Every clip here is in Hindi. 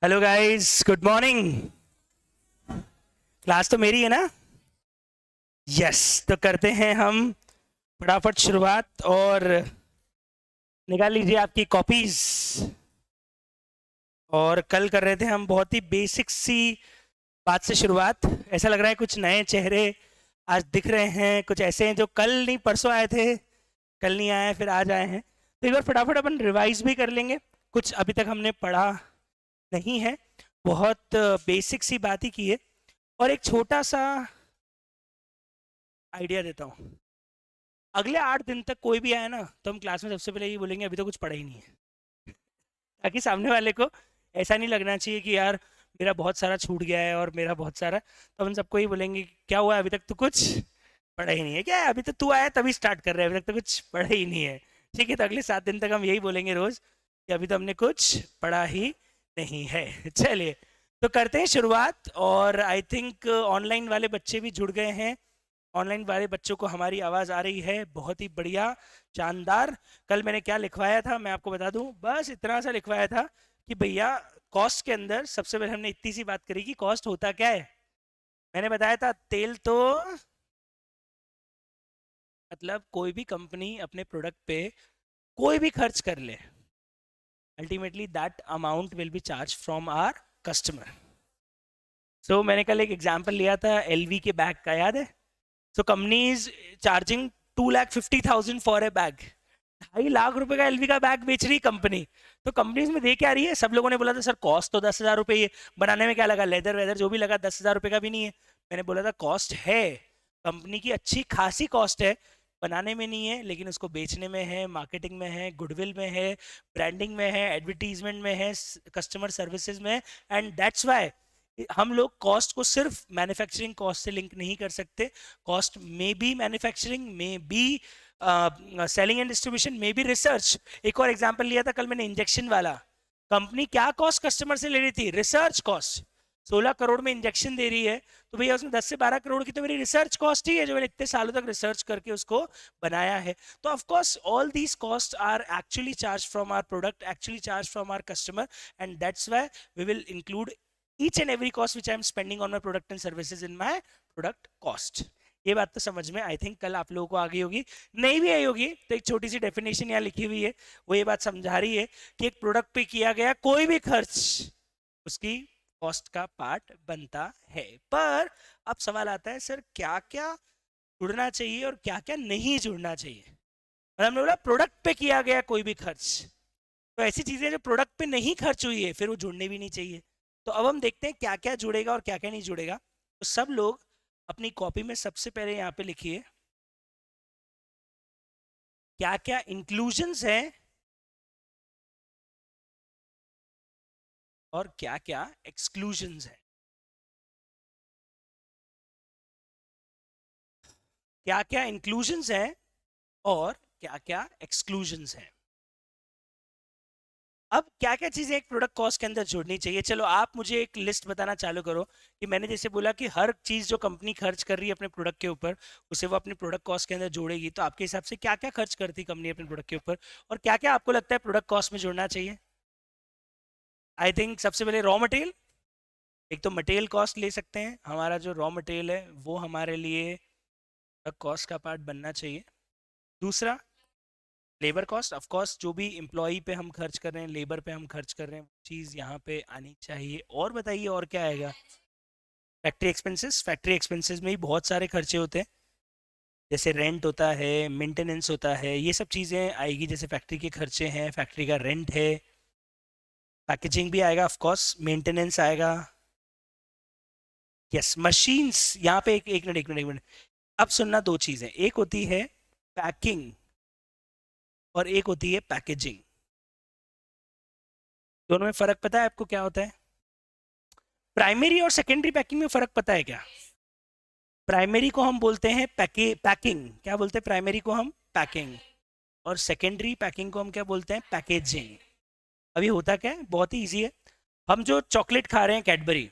Hello guys, good morning. Class तो मेरी है ना? यस। तो करते हैं हम फटाफट शुरुआत और निकाल लीजिए आपकी कॉपीज। और कल कर रहे थे हम बहुत ही बेसिक सी बात से शुरुआत। ऐसा लग रहा है कुछ नए चेहरे आज दिख रहे हैं, कुछ ऐसे हैं जो कल नहीं परसों आए थे, कल नहीं आए फिर आज आए हैं। तो एक बार फटाफट अपन रिवाइज भी कर लेंगे। कुछ अभी तक हमने पढ़ा नहीं है, बहुत बेसिक सी बात ही की है। और एक छोटा सा आइडिया देता हूँ। अगले 8 दिन तक कोई भी आए ना, तो हम क्लास में सबसे पहले ये बोलेंगे अभी तो कुछ पढ़ा ही नहीं है, ताकि सामने वाले को ऐसा नहीं लगना चाहिए कि यार मेरा बहुत सारा छूट गया है और मेरा बहुत सारा। तो हम सबको ही बोलेंगे क्या हुआ, अभी तक तो कुछ पढ़ा ही नहीं है। क्या है, अभी तो तू आया तभी स्टार्ट कर रहे हैं, अभी तक तो कुछ पढ़ा ही नहीं है। ठीक है, तो अगले 7 दिन तक हम यही बोलेंगे रोज कि अभी तो हमने कुछ पढ़ा ही नहीं है। चलिए, तो करते हैं शुरुआत। और आई थिंक ऑनलाइन वाले बच्चे भी जुड़ गए हैं। ऑनलाइन वाले बच्चों को हमारी आवाज़ आ रही है, बहुत ही बढ़िया, शानदार। कल मैंने क्या लिखवाया था मैं आपको बता दूं, बस इतना सा लिखवाया था कि भैया कॉस्ट के अंदर सबसे पहले हमने इतनी सी बात करी कि कॉस्ट होता क्या है। मैंने बताया था तेल तो मतलब कोई भी कंपनी अपने प्रोडक्ट पे कोई भी खर्च कर ले, ultimately that amount will be charge from our customer. So मैंने कल एक एग्जांपल लिया था एलवी के बैग का, याद है? So company is charging 2,50,000 for a bag. 2.5 lakh रुपए का एलवी का बैग बेच रही कंपनी। तो कंपनी इसमें दे क्या रही है? सब लोगों ने बोला था सर कॉस्ट तो 10,000 रुपए ही है, बनाने में क्या लगा, लेदर वेदर जो भी लगा 10,000 रुपए का भी नहीं है। मैंने बोला था कॉस्ट है, कंपनी की अच्छी खासी कॉस्ट है, बनाने में नहीं है लेकिन उसको बेचने में है, मार्केटिंग में है, गुडविल में है, ब्रांडिंग में है, एडवर्टीजमेंट में है, कस्टमर सर्विसेज में। एंड दैट्स वाई हम लोग कॉस्ट को सिर्फ मैन्युफैक्चरिंग कॉस्ट से लिंक नहीं कर सकते। कॉस्ट में बी मैन्युफैक्चरिंग, में बी सेलिंग एंड डिस्ट्रीब्यूशन, में बी रिसर्च। एक और एग्जांपल लिया था कल मैंने इंजेक्शन वाला। कंपनी क्या कॉस्ट कस्टमर से ले रही थी? Research cost. 16 करोड़ में इंजेक्शन दे रही है, तो भैया उसमें 10 से 12 करोड़ की तो मेरी रिसर्च कॉस्ट ही है, जो मैंने इतने सालों तक रिसर्च करके उसको बनाया है। तो of course all these cost are actually charge from our product, actually charge from our customer, and that's why we will include each and every cost which I am spending on my product and services in my product cost। ये बात तो समझ में आई थिंक कल आप लोगों को आ गई होगी। नहीं भी आई होगी तो एक छोटी सी डेफिनेशन यहाँ लिखी हुई है, वो ये बात समझा रही है कि एक प्रोडक्ट पे किया गया कोई भी खर्च उसकी कॉस्ट का पार्ट बनता है। पर अब सवाल आता है सर क्या क्या जुड़ना चाहिए और क्या क्या नहीं जुड़ना चाहिए। मतलब हमने बोला प्रोडक्ट पे किया गया कोई भी खर्च, तो ऐसी चीजें जो प्रोडक्ट पे नहीं खर्च हुई है फिर वो जुड़ने भी नहीं चाहिए। तो अब हम देखते हैं क्या क्या जुड़ेगा और क्या क्या नहीं जुड़ेगा। तो सब लोग अपनी कॉपी में सबसे पहले यहाँ पे लिखिए क्या क्या इंक्लूजन्स हैं और क्या क्या एक्सक्लूजन्स हैं। क्या क्या इंक्लूजन्स हैं और क्या क्या एक्सक्लूजन्स हैं। अब क्या क्या चीजें एक प्रोडक्ट कॉस्ट के अंदर जोड़नी चाहिए, चलो आप मुझे एक लिस्ट बताना चालू करो। कि मैंने जैसे बोला कि हर चीज जो कंपनी खर्च कर रही है अपने प्रोडक्ट के ऊपर, उसे वो अपने प्रोडक्ट कॉस्ट के अंदर जोड़ेगी। तो आपके हिसाब से क्या क्या खर्च करती कंपनी अपने प्रोडक्ट के ऊपर, और क्या क्या आपको लगता है प्रोडक्ट कॉस्ट में जोड़ना चाहिए? आई थिंक सबसे पहले रॉ मटेरियल। एक तो मटेरियल कॉस्ट ले सकते हैं, हमारा जो रॉ मटेरियल है वो हमारे लिए कॉस्ट का पार्ट बनना चाहिए। दूसरा लेबर कॉस्ट, ऑफ कोर्स जो भी एम्प्लॉय पे हम खर्च कर रहे हैं, लेबर पे हम खर्च कर रहे हैं, वो चीज़ यहाँ पे आनी चाहिए। और बताइए और क्या आएगा? फैक्ट्री एक्सपेंसेस, फैक्ट्री एक्सपेंसेस में ही बहुत सारे खर्चे होते हैं, जैसे रेंट होता है, मेंटेनेंस होता है, ये सब चीज़ें आएगी। जैसे फैक्ट्री के खर्चे हैं, फैक्ट्री का रेंट है, पैकेजिंग भी आएगा, ऑफ कोर्स मेंटेनेंस आएगा। यस, मशीन्स यहाँ पे एक मिनट अब सुनना, दो चीज़ें, एक होती है पैकिंग और एक होती है पैकेजिंग। दोनों में फ़र्क पता है आपको क्या होता है? प्राइमरी और सेकेंडरी पैकिंग में फ़र्क पता है क्या? प्राइमरी को हम बोलते हैं पैकिंग, क्या बोलते हैं? प्राइमरी को हम पैकिंग, और सेकेंडरी पैकिंग को हम क्या बोलते हैं? पैकेजिंग। अभी होता क्या है, बहुत ही ईजी है। हम जो चॉकलेट खा रहे हैं कैडबरी,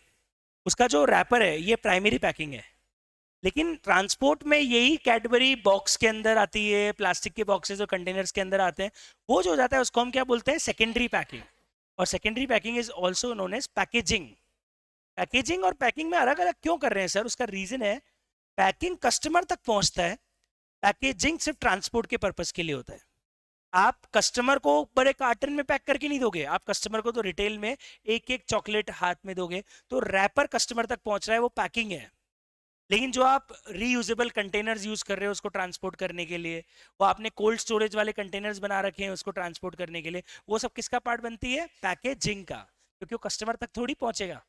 उसका जो रैपर है ये प्राइमरी पैकिंग है, लेकिन ट्रांसपोर्ट में यही कैडबरी बॉक्स के अंदर आती है, प्लास्टिक के बॉक्सेस और कंटेनर्स के अंदर आते हैं, वो जो हो जाता है उसको हम क्या बोलते हैं? Secondary packing. और secondary packing is also known as packaging. Packaging और पैकिंग में अलग अलग क्यों कर रहे हैं सर? उसका रीजन है, पैकिंग कस्टमर तक पहुंचता है, पैकेजिंग सिर्फ ट्रांसपोर्ट के पर्पस के लिए होता है। आप कस्टमर को बड़े कार्टन में पैक करके नहीं दोगे, आप कस्टमर को तो रिटेल में एक एक चॉकलेट हाथ में दोगे, तो रैपर कस्टमर तक पहुंच रहा है, वो पैकिंग है। लेकिन जो आप रीयूजेबल कंटेनर्स यूज कर रहे हो उसको ट्रांसपोर्ट करने के लिए, वो आपने कोल्ड स्टोरेज वाले कंटेनर्स बना रखे हैं उसको ट्रांसपोर्ट करने के लिए, वो सब किसका पार्ट बनती है? पैकेजिंग का, क्योंकि वो कस्टमर तक थोड़ी पहुंचेगा।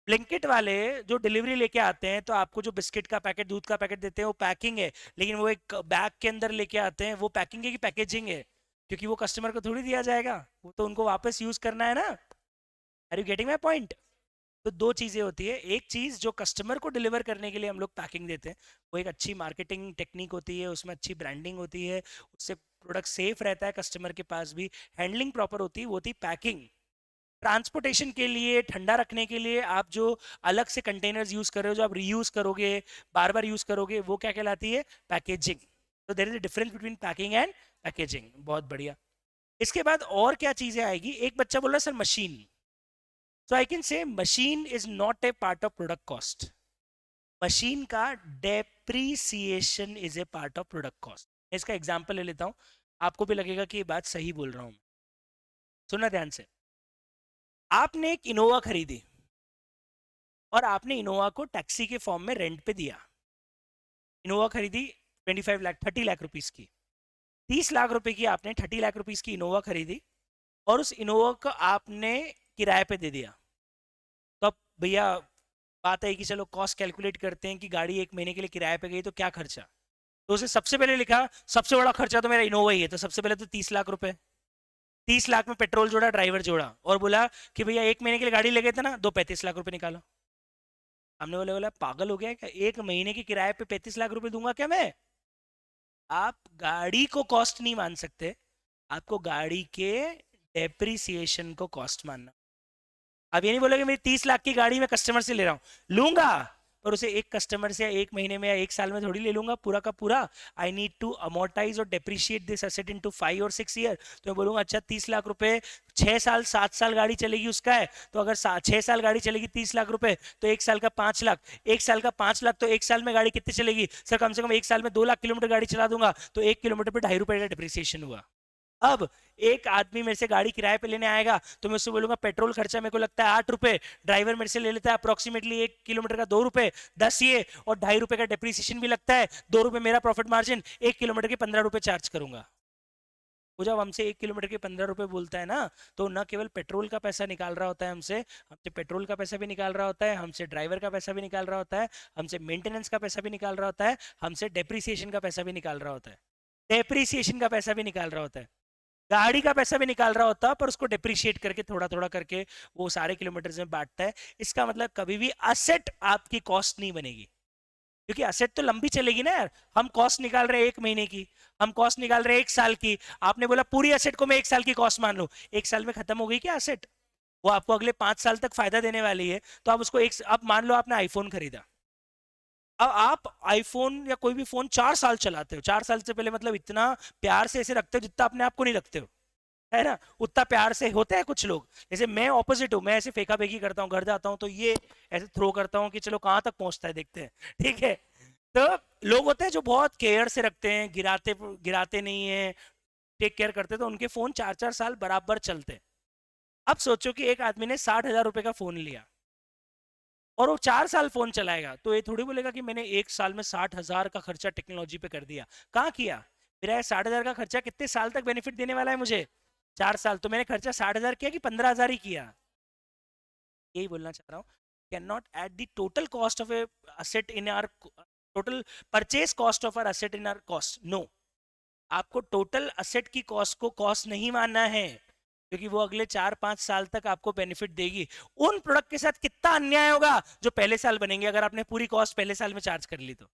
ब्लिंकिट वाले जो डिलीवरी लेके आते हैं, तो आपको जो बिस्किट का पैकेट, दूध का पैकेट देते हैं, वो पैकिंग है, लेकिन वो एक बैग के अंदर लेके आते हैं, वो पैकिंग है कि पैकेजिंग है? क्योंकि वो कस्टमर को थोड़ी दिया जाएगा, वो तो उनको वापस यूज करना है ना। Are you getting my point? तो दो चीजें होती है, एक चीज जो कस्टमर को डिलीवर करने के लिए हम लोग पैकिंग देते हैं, वो एक अच्छी मार्केटिंग टेक्निक होती है, उसमें अच्छी ब्रांडिंग होती है, उससे प्रोडक्ट सेफ रहता है कस्टमर के पास भी, हैंडलिंग प्रॉपर होती है, वो होती पैकिंग। ट्रांसपोर्टेशन के लिए, ठंडा रखने के लिए आप जो अलग से कंटेनर्स यूज कर रहे हो, जो आप रीयूज करोगे, बार बार यूज करोगे, वो क्या कहलाती है? पैकेजिंग। तो there is a difference between packing and packaging. बहुत बढ़िया। इसके बाद और क्या चीजें आएगी? एक बच्चा बोल रहा है sir machine. So I can say machine is not a part of product cost. Machine का depreciation is a part of product cost. इसका एग्जांपल ले लेता हूं, आपको भी लगेगा कि ये बात सही बोल रहा हूं। सुनना ध्यान से। आपने एक इनोवा खरीदी और आपने इनोवा को टैक्सी के फॉर्म में रेंट पे दिया। इनोवा खरीदी 30 लाख रुपीस की, 30 लाख रुपए की आपने 30 लाख रुपीस की इनोवा खरीदी और उस इनोवा को आपने किराए पे दे दिया। तो अब भैया बात है कि चलो कॉस्ट कैलकुलेट करते हैं कि गाड़ी एक महीने के लिए किराए पे गई तो क्या खर्चा। तो उसे सबसे पहले लिखा, सबसे बड़ा खर्चा तो मेरा इनोवा ही है, तो सबसे पहले तो 30 लाख रुपए, 30 लाख में पेट्रोल जोड़ा, ड्राइवर जोड़ा, और बोला कि भैया एक महीने के लिए गाड़ी ले गए थे ना, दो 35 लाख रुपए निकालो। हमने बोला पागल हो गया क्या, एक महीने के किराए पे 35 लाख रुपए दूंगा क्या मैं? आप गाड़ी को कॉस्ट नहीं मान सकते, आपको गाड़ी के डेप्रिसिएशन को कॉस्ट मानना। अब ये नहीं बोलोगे मेरी 30 लाख की गाड़ी मैं कस्टमर से ले रहा हूं, लूंगा, और उसे एक कस्टमर से एक महीने में या एक साल में थोड़ी ले लूंगा पूरा का पूरा। आई नीड टू अमोर्टाइज और डेप्रिशिएट दिस एसेट इनटू 5 और 6 ईयर। तो मैं बोलूंगा अच्छा 30 लाख रुपए, 6 साल 7 साल गाड़ी चलेगी उसका है, तो अगर 6 साल गाड़ी चलेगी 30 लाख रुपए, तो एक साल का 5 लाख, एक साल का 5 लाख, तो एक साल में गाड़ी कितनी चलेगी सर? कम से कम एक साल में 2 लाख किलोमीटर गाड़ी चला दूंगा, तो 1 किलोमीटर पे ₹2.5 का डिप्रिसिएशन हुआ। अब एक आदमी मेरे से गाड़ी किराए पे लेने आएगा, तो मैं उससे बोलूंगा पेट्रोल खर्चा मेरे को लगता है ₹8, ड्राइवर मेरे से ले लेता है अप्रोक्सीमेटली 1 किलोमीटर का ₹2, 10 ये और ₹2.5 का डेप्रिसिएशन भी लगता है, ₹2 मेरा प्रॉफिट मार्जिन, 1 किलोमीटर के ₹15 चार्ज करूंगा। वो जब हमसे 1 किलोमीटर के ₹15 बोलता है ना, तो न केवल पेट्रोल का पैसा निकाल रहा होता है हमसे, हमसे पेट्रोल का पैसा भी निकाल रहा होता है, हमसे ड्राइवर का पैसा भी निकाल रहा होता है, हमसे मेंटेनेंस का पैसा भी निकाल रहा होता है, हमसे डेप्रिसिएशन का पैसा भी निकाल रहा होता है, डेप्रिसिएशन का पैसा भी निकाल रहा होता है, गाड़ी का पैसा भी निकाल रहा होता है, पर उसको डेप्रिशिएट करके थोड़ा थोड़ा करके वो सारे किलोमीटर में बांटता है। इसका मतलब कभी भी असेट आपकी कॉस्ट नहीं बनेगी, क्योंकि असेट तो लंबी चलेगी ना यार। हम कॉस्ट निकाल रहे हैं एक महीने की, हम कॉस्ट निकाल रहे हैं एक साल की, आपने बोला पूरी असेट को मैं एक साल की कॉस्ट मान लूं, एक साल में खत्म हो गई क्या असेट? वो आपको अगले 5 साल तक फायदा देने वाली है, तो आप उसको एक, अब मान लो आपने आईफोन खरीदा, अब आप आईफोन या कोई भी फोन 4 साल चलाते हो, 4 साल से पहले मतलब इतना प्यार से ऐसे रखते हो जितना अपने आप को नहीं रखते हो, है ना? उतना प्यार से होते हैं कुछ लोग, जैसे मैं ऑपोजिट हूँ, मैं ऐसे फेंका फेंकी करता हूँ, घर जाता हूँ तो ये ऐसे थ्रो करता हूँ कि चलो कहाँ तक पहुंचता है देखते हैं, ठीक है? तो लोग होते हैं जो बहुत केयर से रखते हैं, गिराते गिराते नहीं है, टेक केयर करते, तो उनके फोन 4 4 साल बराबर चलते हैं। अब सोचो कि एक आदमी ने 60,000 रुपए का फोन लिया और वो 4 साल फोन चलाएगा, तो ये थोड़ी बोलेगा कि मैंने एक साल में 60,000 का खर्चा टेक्नोलॉजी पे कर दिया। कहाँ किया? मेरा 60,000 का खर्चा कितने साल तक बेनिफिट देने वाला है मुझे? 4 साल। तो मैंने खर्चा 60,000 किया कि 15,000 ही किया? यही बोलना चाह रहा हूँ, can not at the total cost of a asset in our total purchase cost of our asset in our cost, no. आपको टोटल असेट की कॉस्ट को कॉस्ट नहीं मानना है, क्योंकि वो अगले 4 5 साल तक आपको बेनिफिट देगी। उन प्रोडक्ट के साथ कितना अन्याय होगा जो पहले साल बनेंगे, अगर आपने पूरी कॉस्ट पहले साल में चार्ज कर ली तो।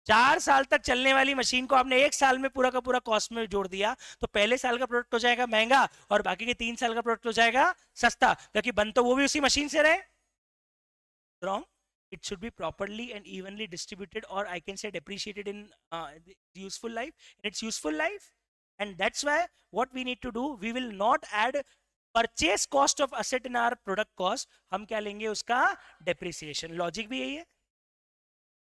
4 साल तक चलने वाली मशीन को आपने एक साल में पूरा का पूरा कॉस्ट में जोड़ दिया, तो पहले साल का प्रोडक्ट हो जाएगा महंगा और बाकी के 3 साल का प्रोडक्ट हो जाएगा सस्ता, क्योंकि बन तो वो भी उसी मशीन से रहे। Wrong. It should be properly and evenly distributed, or I can say depreciated in useful life, in its useful life. And that's why what we need to do, we will not add purchase cost of asset in are product cost, हम क्या लेंगे, उसका डेप्रिसिएशन। लॉजिक भी यही है।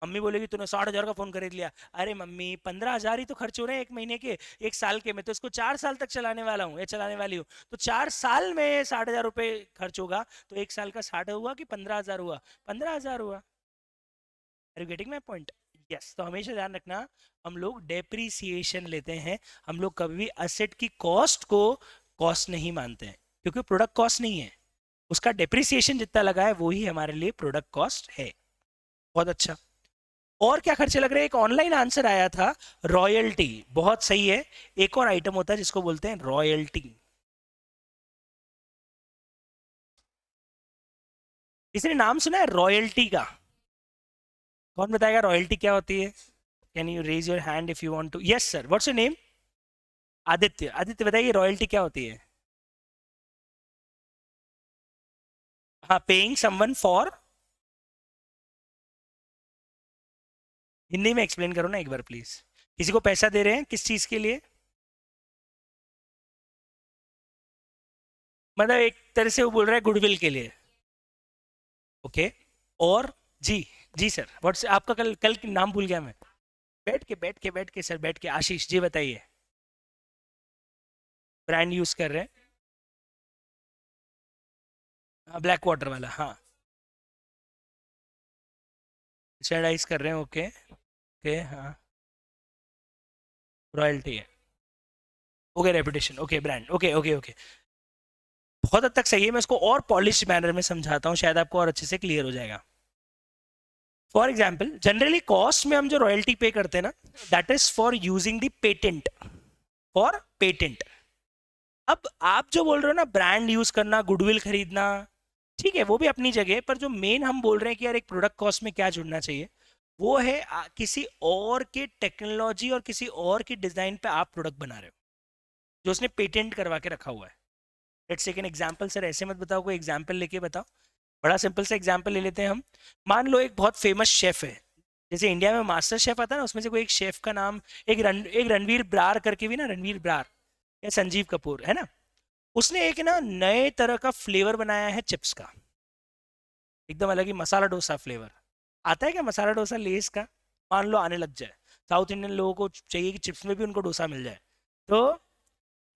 मम्मी बोलेगी तूने 60,000 का फोन खरीद लिया, अरे मम्मी 15,000 ही तो खर्च हो रहे हैं एक महीने के, एक साल के, मैं तो इसको 4 साल तक चलाने वाला हूँ या चलाने वाली हूँ, तो 4 साल में 60,000 रुपए खर्च होगा, तो एक साल का 60 हुआ कि 15,000 हुआ, 15,000 हुआ। Are you getting my point? Yes. तो हमेशा ध्यान रखना, हम लोग डेप्रिसिएशन लेते हैं, हम लोग कभी भी असेट की कॉस्ट को कॉस्ट नहीं मानते हैं, क्योंकि प्रोडक्ट कॉस्ट नहीं है, उसका डेप्रिसिएशन जितना लगा है वो ही हमारे लिए प्रोडक्ट कॉस्ट है। बहुत अच्छा। और क्या खर्चे लग रहे हैं? एक ऑनलाइन आंसर आया था, रॉयल्टी। बहुत सही है। एक और आइटम होता है जिसको बोलते हैं रॉयल्टी। किसी ने नाम सुना है रॉयल्टी का? कौन बताएगा रॉयल्टी क्या होती है? Can you raise your hand if you want to? Yes sir, what's your name? Aditya. Aditya बताइए रॉयल्टी क्या होती है? हाँ, पेइंग समवन फॉर। हिंदी में एक्सप्लेन करो ना एक बार प्लीज। किसी को पैसा दे रहे हैं, किस चीज के लिए? मतलब एक तरह से वो बोल रहा है गुडविल के लिए। ओके। और जी, जी सर, व्हाट्स आपका, कल कल नाम भूल गया मैं। बैठ के सर, बैठ के। आशीष जी बताइए। ब्रांड यूज कर रहे हैं। हाँ, ब्लैक वाटर वाला, हाँ। स्टैंडर्डाइज कर रहे हैं, ओके। ओके, हाँ। रॉयल्टी है। Okay, reputation, okay, brand, okay okay okay. बहुत हद तक सही है, मैं इसको और पॉलिश मैनर में समझाता हूँ, शायद आपको और अच्छे से क्लियर हो जाएगा। फॉर एग्जाम्पल, जनरली कॉस्ट में हम जो रॉयल्टी पे करते हैं ना, that is for using the patent, for patent. अब आप जो बोल रहे हो ना, ब्रांड यूज करना, गुडविल खरीदना, ठीक है, वो भी अपनी जगह है, पर जो मेन हम बोल रहे हैं कि यार एक प्रोडक्ट कॉस्ट में क्या जुड़ना चाहिए, वो है किसी और के टेक्नोलॉजी और किसी और की डिजाइन पे आप प्रोडक्ट बना रहे हो, जो उसने पेटेंट करवा के रखा हुआ है। Let's take an example. Sir ऐसे मत बताओ, कोई एग्जांपल लेके बताओ। बड़ा सिंपल सा एग्जांपल ले लेते हैं हम। मान लो एक बहुत फेमस शेफ है, जैसे इंडिया में मास्टर शेफ आता है ना, उसमें से कोई एक शेफ का नाम, एक रणवीर ब्रार करके भी ना, रणवीर ब्रार या संजीव कपूर है ना, उसने एक ना नए तरह का फ्लेवर बनाया है चिप्स का, एकदम अलग ही मसाला डोसा फ्लेवर। आता है क्या मसाला डोसा लेस का? मान लो आने लग जाए, साउथ इंडियन लोगों को चाहिए कि चिप्स में भी उनको डोसा मिल जाए, तो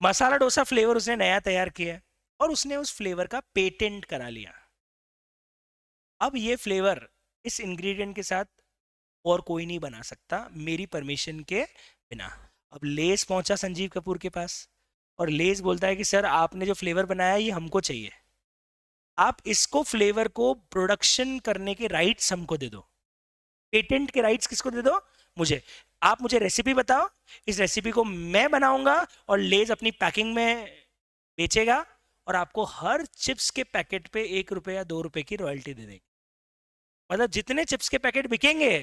मसाला डोसा फ्लेवर उसने नया तैयार किया है, और उसने उस फ्लेवर का पेटेंट करा लिया। अब ये फ्लेवर इस इंग्रेडिएंट के साथ और कोई नहीं बना सकता मेरी परमिशन के बिना। अब लेस पहुंचा संजीव कपूर के पास, और लेस बोलता है कि सर आपने जो फ्लेवर बनाया है ये हमको चाहिए, आप इसको फ्लेवर को प्रोडक्शन करने के राइट्स हमको दे दो। पेटेंट के राइट्स किसको दे दो? मुझे। आप मुझे रेसिपी बताओ, इस रेसिपी को मैं बनाऊंगा, और लेज अपनी पैकिंग में बेचेगा, और आपको हर चिप्स के पैकेट पे 1 रुपए या 2 रुपए की रॉयल्टी दे देगी। मतलब जितने चिप्स के पैकेट बिकेंगे,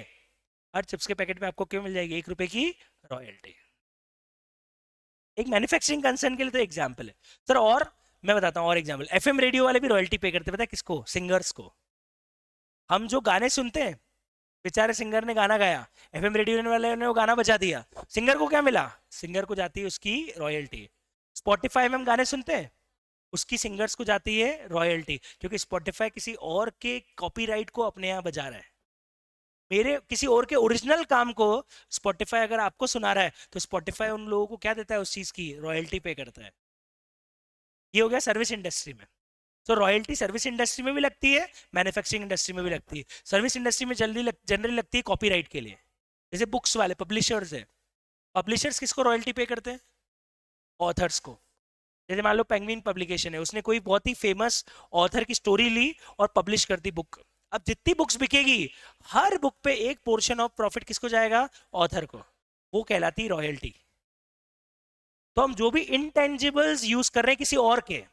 हर चिप्स के पैकेट पे आपको क्यों मिल जाएगी? 1 रुपए की रॉयल्टी। एक मैन्युफैक्चरिंग कंसर्न के लिए तो एग्जाम्पल है सर। और मैं बताता हूँ और एग्जाम्पल, एफएम रेडियो वाले भी रॉयल्टी पे करते हैं, पता है किसको? सिंगर्स को। हम जो गाने सुनते हैं, बेचारे सिंगर ने गाना गाया, एफएम रेडियो वाले ने वो गाना बजा दिया, सिंगर को क्या मिला? सिंगर को जाती है उसकी रॉयल्टी। स्पॉटिफाई में हम गाने सुनते हैं, उसकी सिंगर्स को जाती है रॉयल्टी, क्योंकि स्पॉटिफाई किसी और के कॉपीराइट को अपने यहाँ बजा रहा है। मेरे किसी और के ओरिजिनल काम को स्पॉटिफाई अगर आपको सुना रहा है, तो स्पॉटिफाई उन लोगों को क्या देता है? उस चीज की रॉयल्टी पे करता है। ये हो गया सर्विस इंडस्ट्री में। तो रॉयल्टी सर्विस इंडस्ट्री में भी लगती है, मैन्युफैक्चरिंग इंडस्ट्री में भी लगती है। सर्विस इंडस्ट्री में जनरली लगती है कॉपीराइट के लिए। जैसे बुक्स वाले पब्लिशर्स है, पब्लिशर्स किसको रॉयल्टी पे करते हैं? ऑथर्स को। जैसे मान लो पेंगुइन पब्लिकेशन है, उसने कोई बहुत ही फेमस ऑथर की स्टोरी ली और पब्लिश कर दी बुक। अब जितनी बुक्स बिकेगी, हर बुक पे एक पोर्शन ऑफ प्रॉफिट किसको जाएगा? ऑथर को। वो कहलाती रॉयल्टी। तो हम जो भी इंटेंजिबल्स यूज कर रहे हैं किसी और के,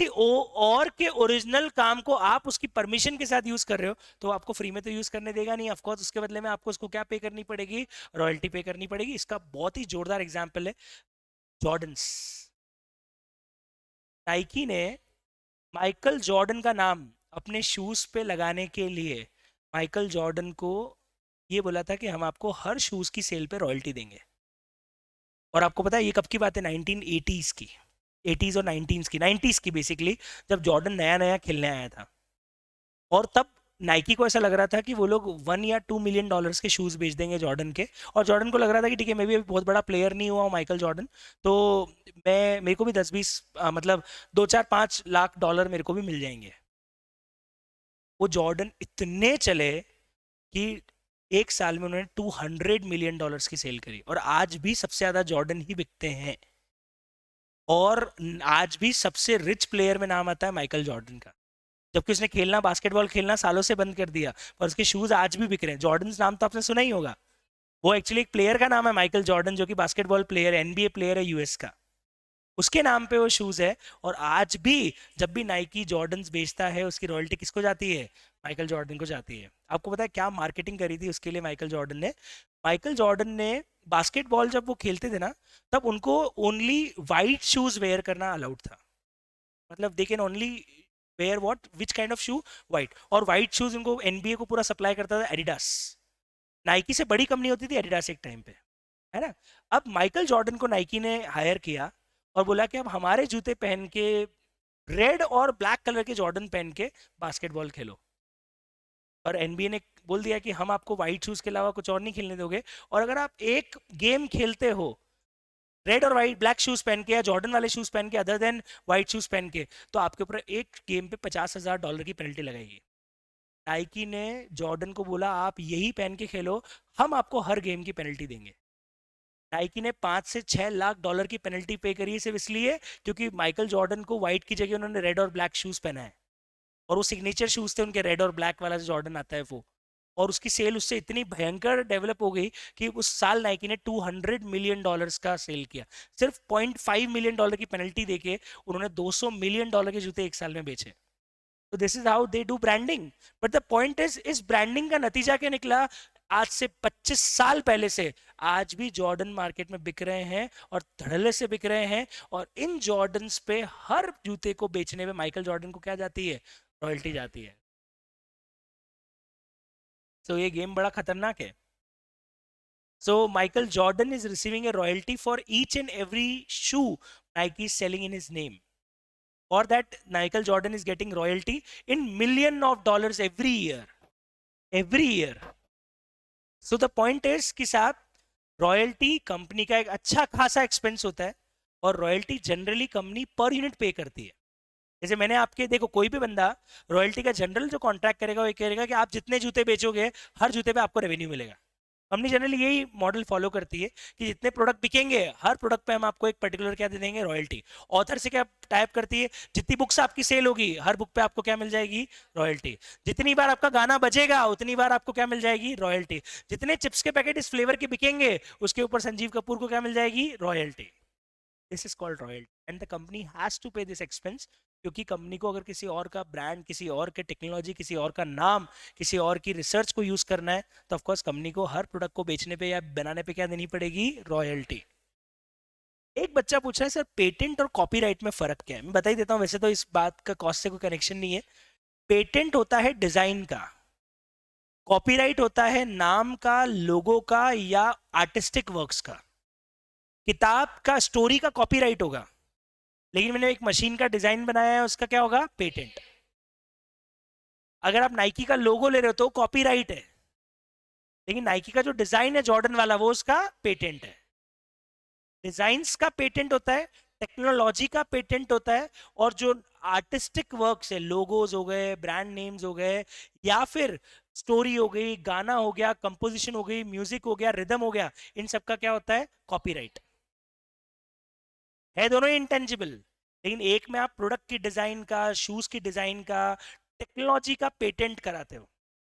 और के ओरिजिनल काम को आप उसकी परमिशन के साथ यूज कर रहे हो, तो आपको फ्री में तो यूज करने देगा नहीं, ऑफकोर्स उसके बदले में आपको उसको क्या पे करनी पड़ेगी? रॉयल्टी पे करनी पड़ेगी। इसका बहुत ही जोरदार एग्जांपल है जॉर्डन्स। नाइकी ने माइकल जॉर्डन का नाम अपने शूज पे लगाने के लिए माइकल जॉर्डन को ये बोला था कि हम आपको हर शूज की सेल पे रॉयल्टी देंगे। और आपको पता है ये कब की बात है? 1980s की। 80s और 90s की बेसिकली, जब जॉर्डन नया नया खेलने आया था। और तब नाइकी को ऐसा लग रहा था कि वो लोग $1 या $2 मिलियन के शूज बेच देंगे जॉर्डन के, और जॉर्डन को लग रहा था कि ठीक है, मैं भी अभी बहुत बड़ा प्लेयर नहीं हुआ हूँ माइकल जॉर्डन, तो मैं मेरे को भी 10-20 मतलब 2-4-5 लाख डॉलर मेरे को भी मिल जाएंगे। वो जॉर्डन इतने चले कि एक साल में उन्होंने $200 मिलियन की सेल करी, और आज भी सबसे ज्यादा जॉर्डन ही बिकते हैं। और आज भी सबसे रिच प्लेयर में नाम आता है माइकल जॉर्डन का, जबकि उसने खेलना, बास्केटबॉल खेलना सालों से बंद कर दिया, पर उसके शूज आज भी बिक रहे हैं। जॉर्डन नाम तो आपने सुना ही होगा। वो एक्चुअली एक प्लेयर का नाम है, माइकल जॉर्डन, जो कि बास्केटबॉल प्लेयर, एनबीए प्लेयर है यूएस का, उसके नाम पे वो शूज है। और आज भी जब भी नाइकी जॉर्डन्स बेचता है, उसकी रॉयल्टी किसको जाती है? माइकल जॉर्डन को जाती है। आपको पता है क्या मार्केटिंग करी थी उसके लिए माइकल जॉर्डन ने? माइकल जॉर्डन ने बास्केटबॉल जब वो खेलते थे ना, तब उनको ओनली वाइट शूज वेयर करना अलाउड था। मतलब they can only wear what, which kind of shoe? White. और वाइट शूज उनको एनबीए को पूरा सप्लाई करता था एडिडास। नाइकी से बड़ी कंपनी होती थी एडिडास एक टाइम पे, है ना। अब माइकल जॉर्डन को नाइकी ने हायर किया और बोला कि अब हमारे जूते पहन के, रेड और ब्लैक कलर के जॉर्डन पहन के बास्केटबॉल खेलो। और एनबीए ने बोल दिया कि हम आपको व्हाइट शूज के अलावा कुछ और नहीं खेलने दोगे, और अगर आप एक गेम खेलते हो रेड और व्हाइट ब्लैक शूज पहन के या जॉर्डन वाले शूज पहन के अदर देन व्हाइट शूज पहन के, तो आपके ऊपर एक गेम पे $50,000 की पेनल्टी लगाएगी। नाइकी ने जॉर्डन को बोला आप यही पहन के खेलो, हम आपको हर गेम की पेनल्टी देंगे। नाइकी ने $5 से $6 लाख की पेनल्टी पे करी है, सिर्फ इसलिए क्योंकि माइकल जॉर्डन को व्हाइट की जगह उन्होंने रेड और ब्लैक शूज पहना है। और वो सिग्नेचर शूज थे उनके, रेड और ब्लैक वाला जो जॉर्डन आता है वो। और उसकी सेल उससे इतनी भयंकर डेवलप हो गई कि उस साल नाइकी ने $200 मिलियन का सेल किया। सिर्फ $0.5 मिलियन की पेनल्टी देके उन्होंने $200 मिलियन के जूते एक साल में बेचे। तो this is how they do branding. But the point is, इस ब्रांडिंग का नतीजा क्या निकला? आज से 25 साल पहले से आज भी जॉर्डन मार्केट में बिक रहे हैं, और धड़ल्ले से बिक रहे हैं। और इन जॉर्डन्स पे हर जूते को बेचने में माइकल जॉर्डन को क्या जाती है? रॉयल्टी जाती है। तो ये गेम बड़ा खतरनाक है। So Michael Jordan is receiving a royalty for each and every shoe Nike is selling in his name. For that, Michael Jordan is getting royalty in millions of dollars every year. Every year. So the point is कि साहब, रॉयल्टी कंपनी का एक अच्छा खासा एक्सपेंस होता है, और royalty generally company per unit पे करती है। जैसे मैंने आपके, देखो कोई भी बंदा रॉयल्टी का जनरल जो कॉन्ट्रैक्ट करेगा वो कहेगा कि आप जितने जूते बेचोगे हर जूते पे आपको रेवेन्यू मिलेगा। कंपनी जनरली यही मॉडल फॉलो करती है कि जितने प्रोडक्ट बिकेंगे हर प्रोडक्ट पे हम आपको एक पर्टिकुलर क्या दे देंगे? रॉयल्टी। ऑथर से क्या टाइप करती है? जितनी बुक्स आपकी सेल होगी हर बुक पे आपको क्या मिल जाएगी? रॉयल्टी। जितनी बार आपका गाना बजेगा उतनी बार आपको क्या मिल जाएगी? रॉयल्टी। जितने चिप्स के पैकेट इस फ्लेवर के बिकेंगे उसके ऊपर संजीव कपूर को क्या मिल जाएगी? Royalty. This is called royalty, and the company has to pay this expense. क्योंकि कंपनी को अगर किसी और का ब्रांड, किसी और के टेक्नोलॉजी, किसी और का नाम, किसी और की रिसर्च को यूज करना है, तो ऑफकोर्स कंपनी को हर प्रोडक्ट को बेचने पे या बनाने पे क्या देनी पड़ेगी? रॉयल्टी। एक बच्चा पूछ रहा है सर पेटेंट और कॉपीराइट में फर्क क्या है? मैं बता ही देता हूँ, वैसे तो इस बात का कॉस्ट से कोई कनेक्शन नहीं है। पेटेंट होता है डिजाइन का, कॉपीराइट होता है नाम का, लोगो का, या आर्टिस्टिक वर्क्स का। किताब का, स्टोरी का कॉपीराइट होगा, लेकिन मैंने एक मशीन का डिजाइन बनाया है, उसका क्या होगा? पेटेंट। अगर आप नाइकी का लोगो ले रहे हो तो कॉपीराइट है, लेकिन नाइकी का जो डिजाइन है जॉर्डन वाला वो उसका पेटेंट है। डिजाइन्स का पेटेंट होता है, टेक्नोलॉजी का पेटेंट होता है, और जो आर्टिस्टिक वर्क्स है, लोगोज हो गए, ब्रांड नेम्स हो गए, या फिर स्टोरी हो गई, गाना हो गया, कंपोजिशन हो गई, म्यूजिक हो गया, रिदम हो गया, इन सब का क्या होता है? कॉपीराइट। है दोनों ही इंटेंजिबल, लेकिन एक में आप प्रोडक्ट की डिजाइन का, शूज की डिजाइन का, टेक्नोलॉजी का पेटेंट कराते हो।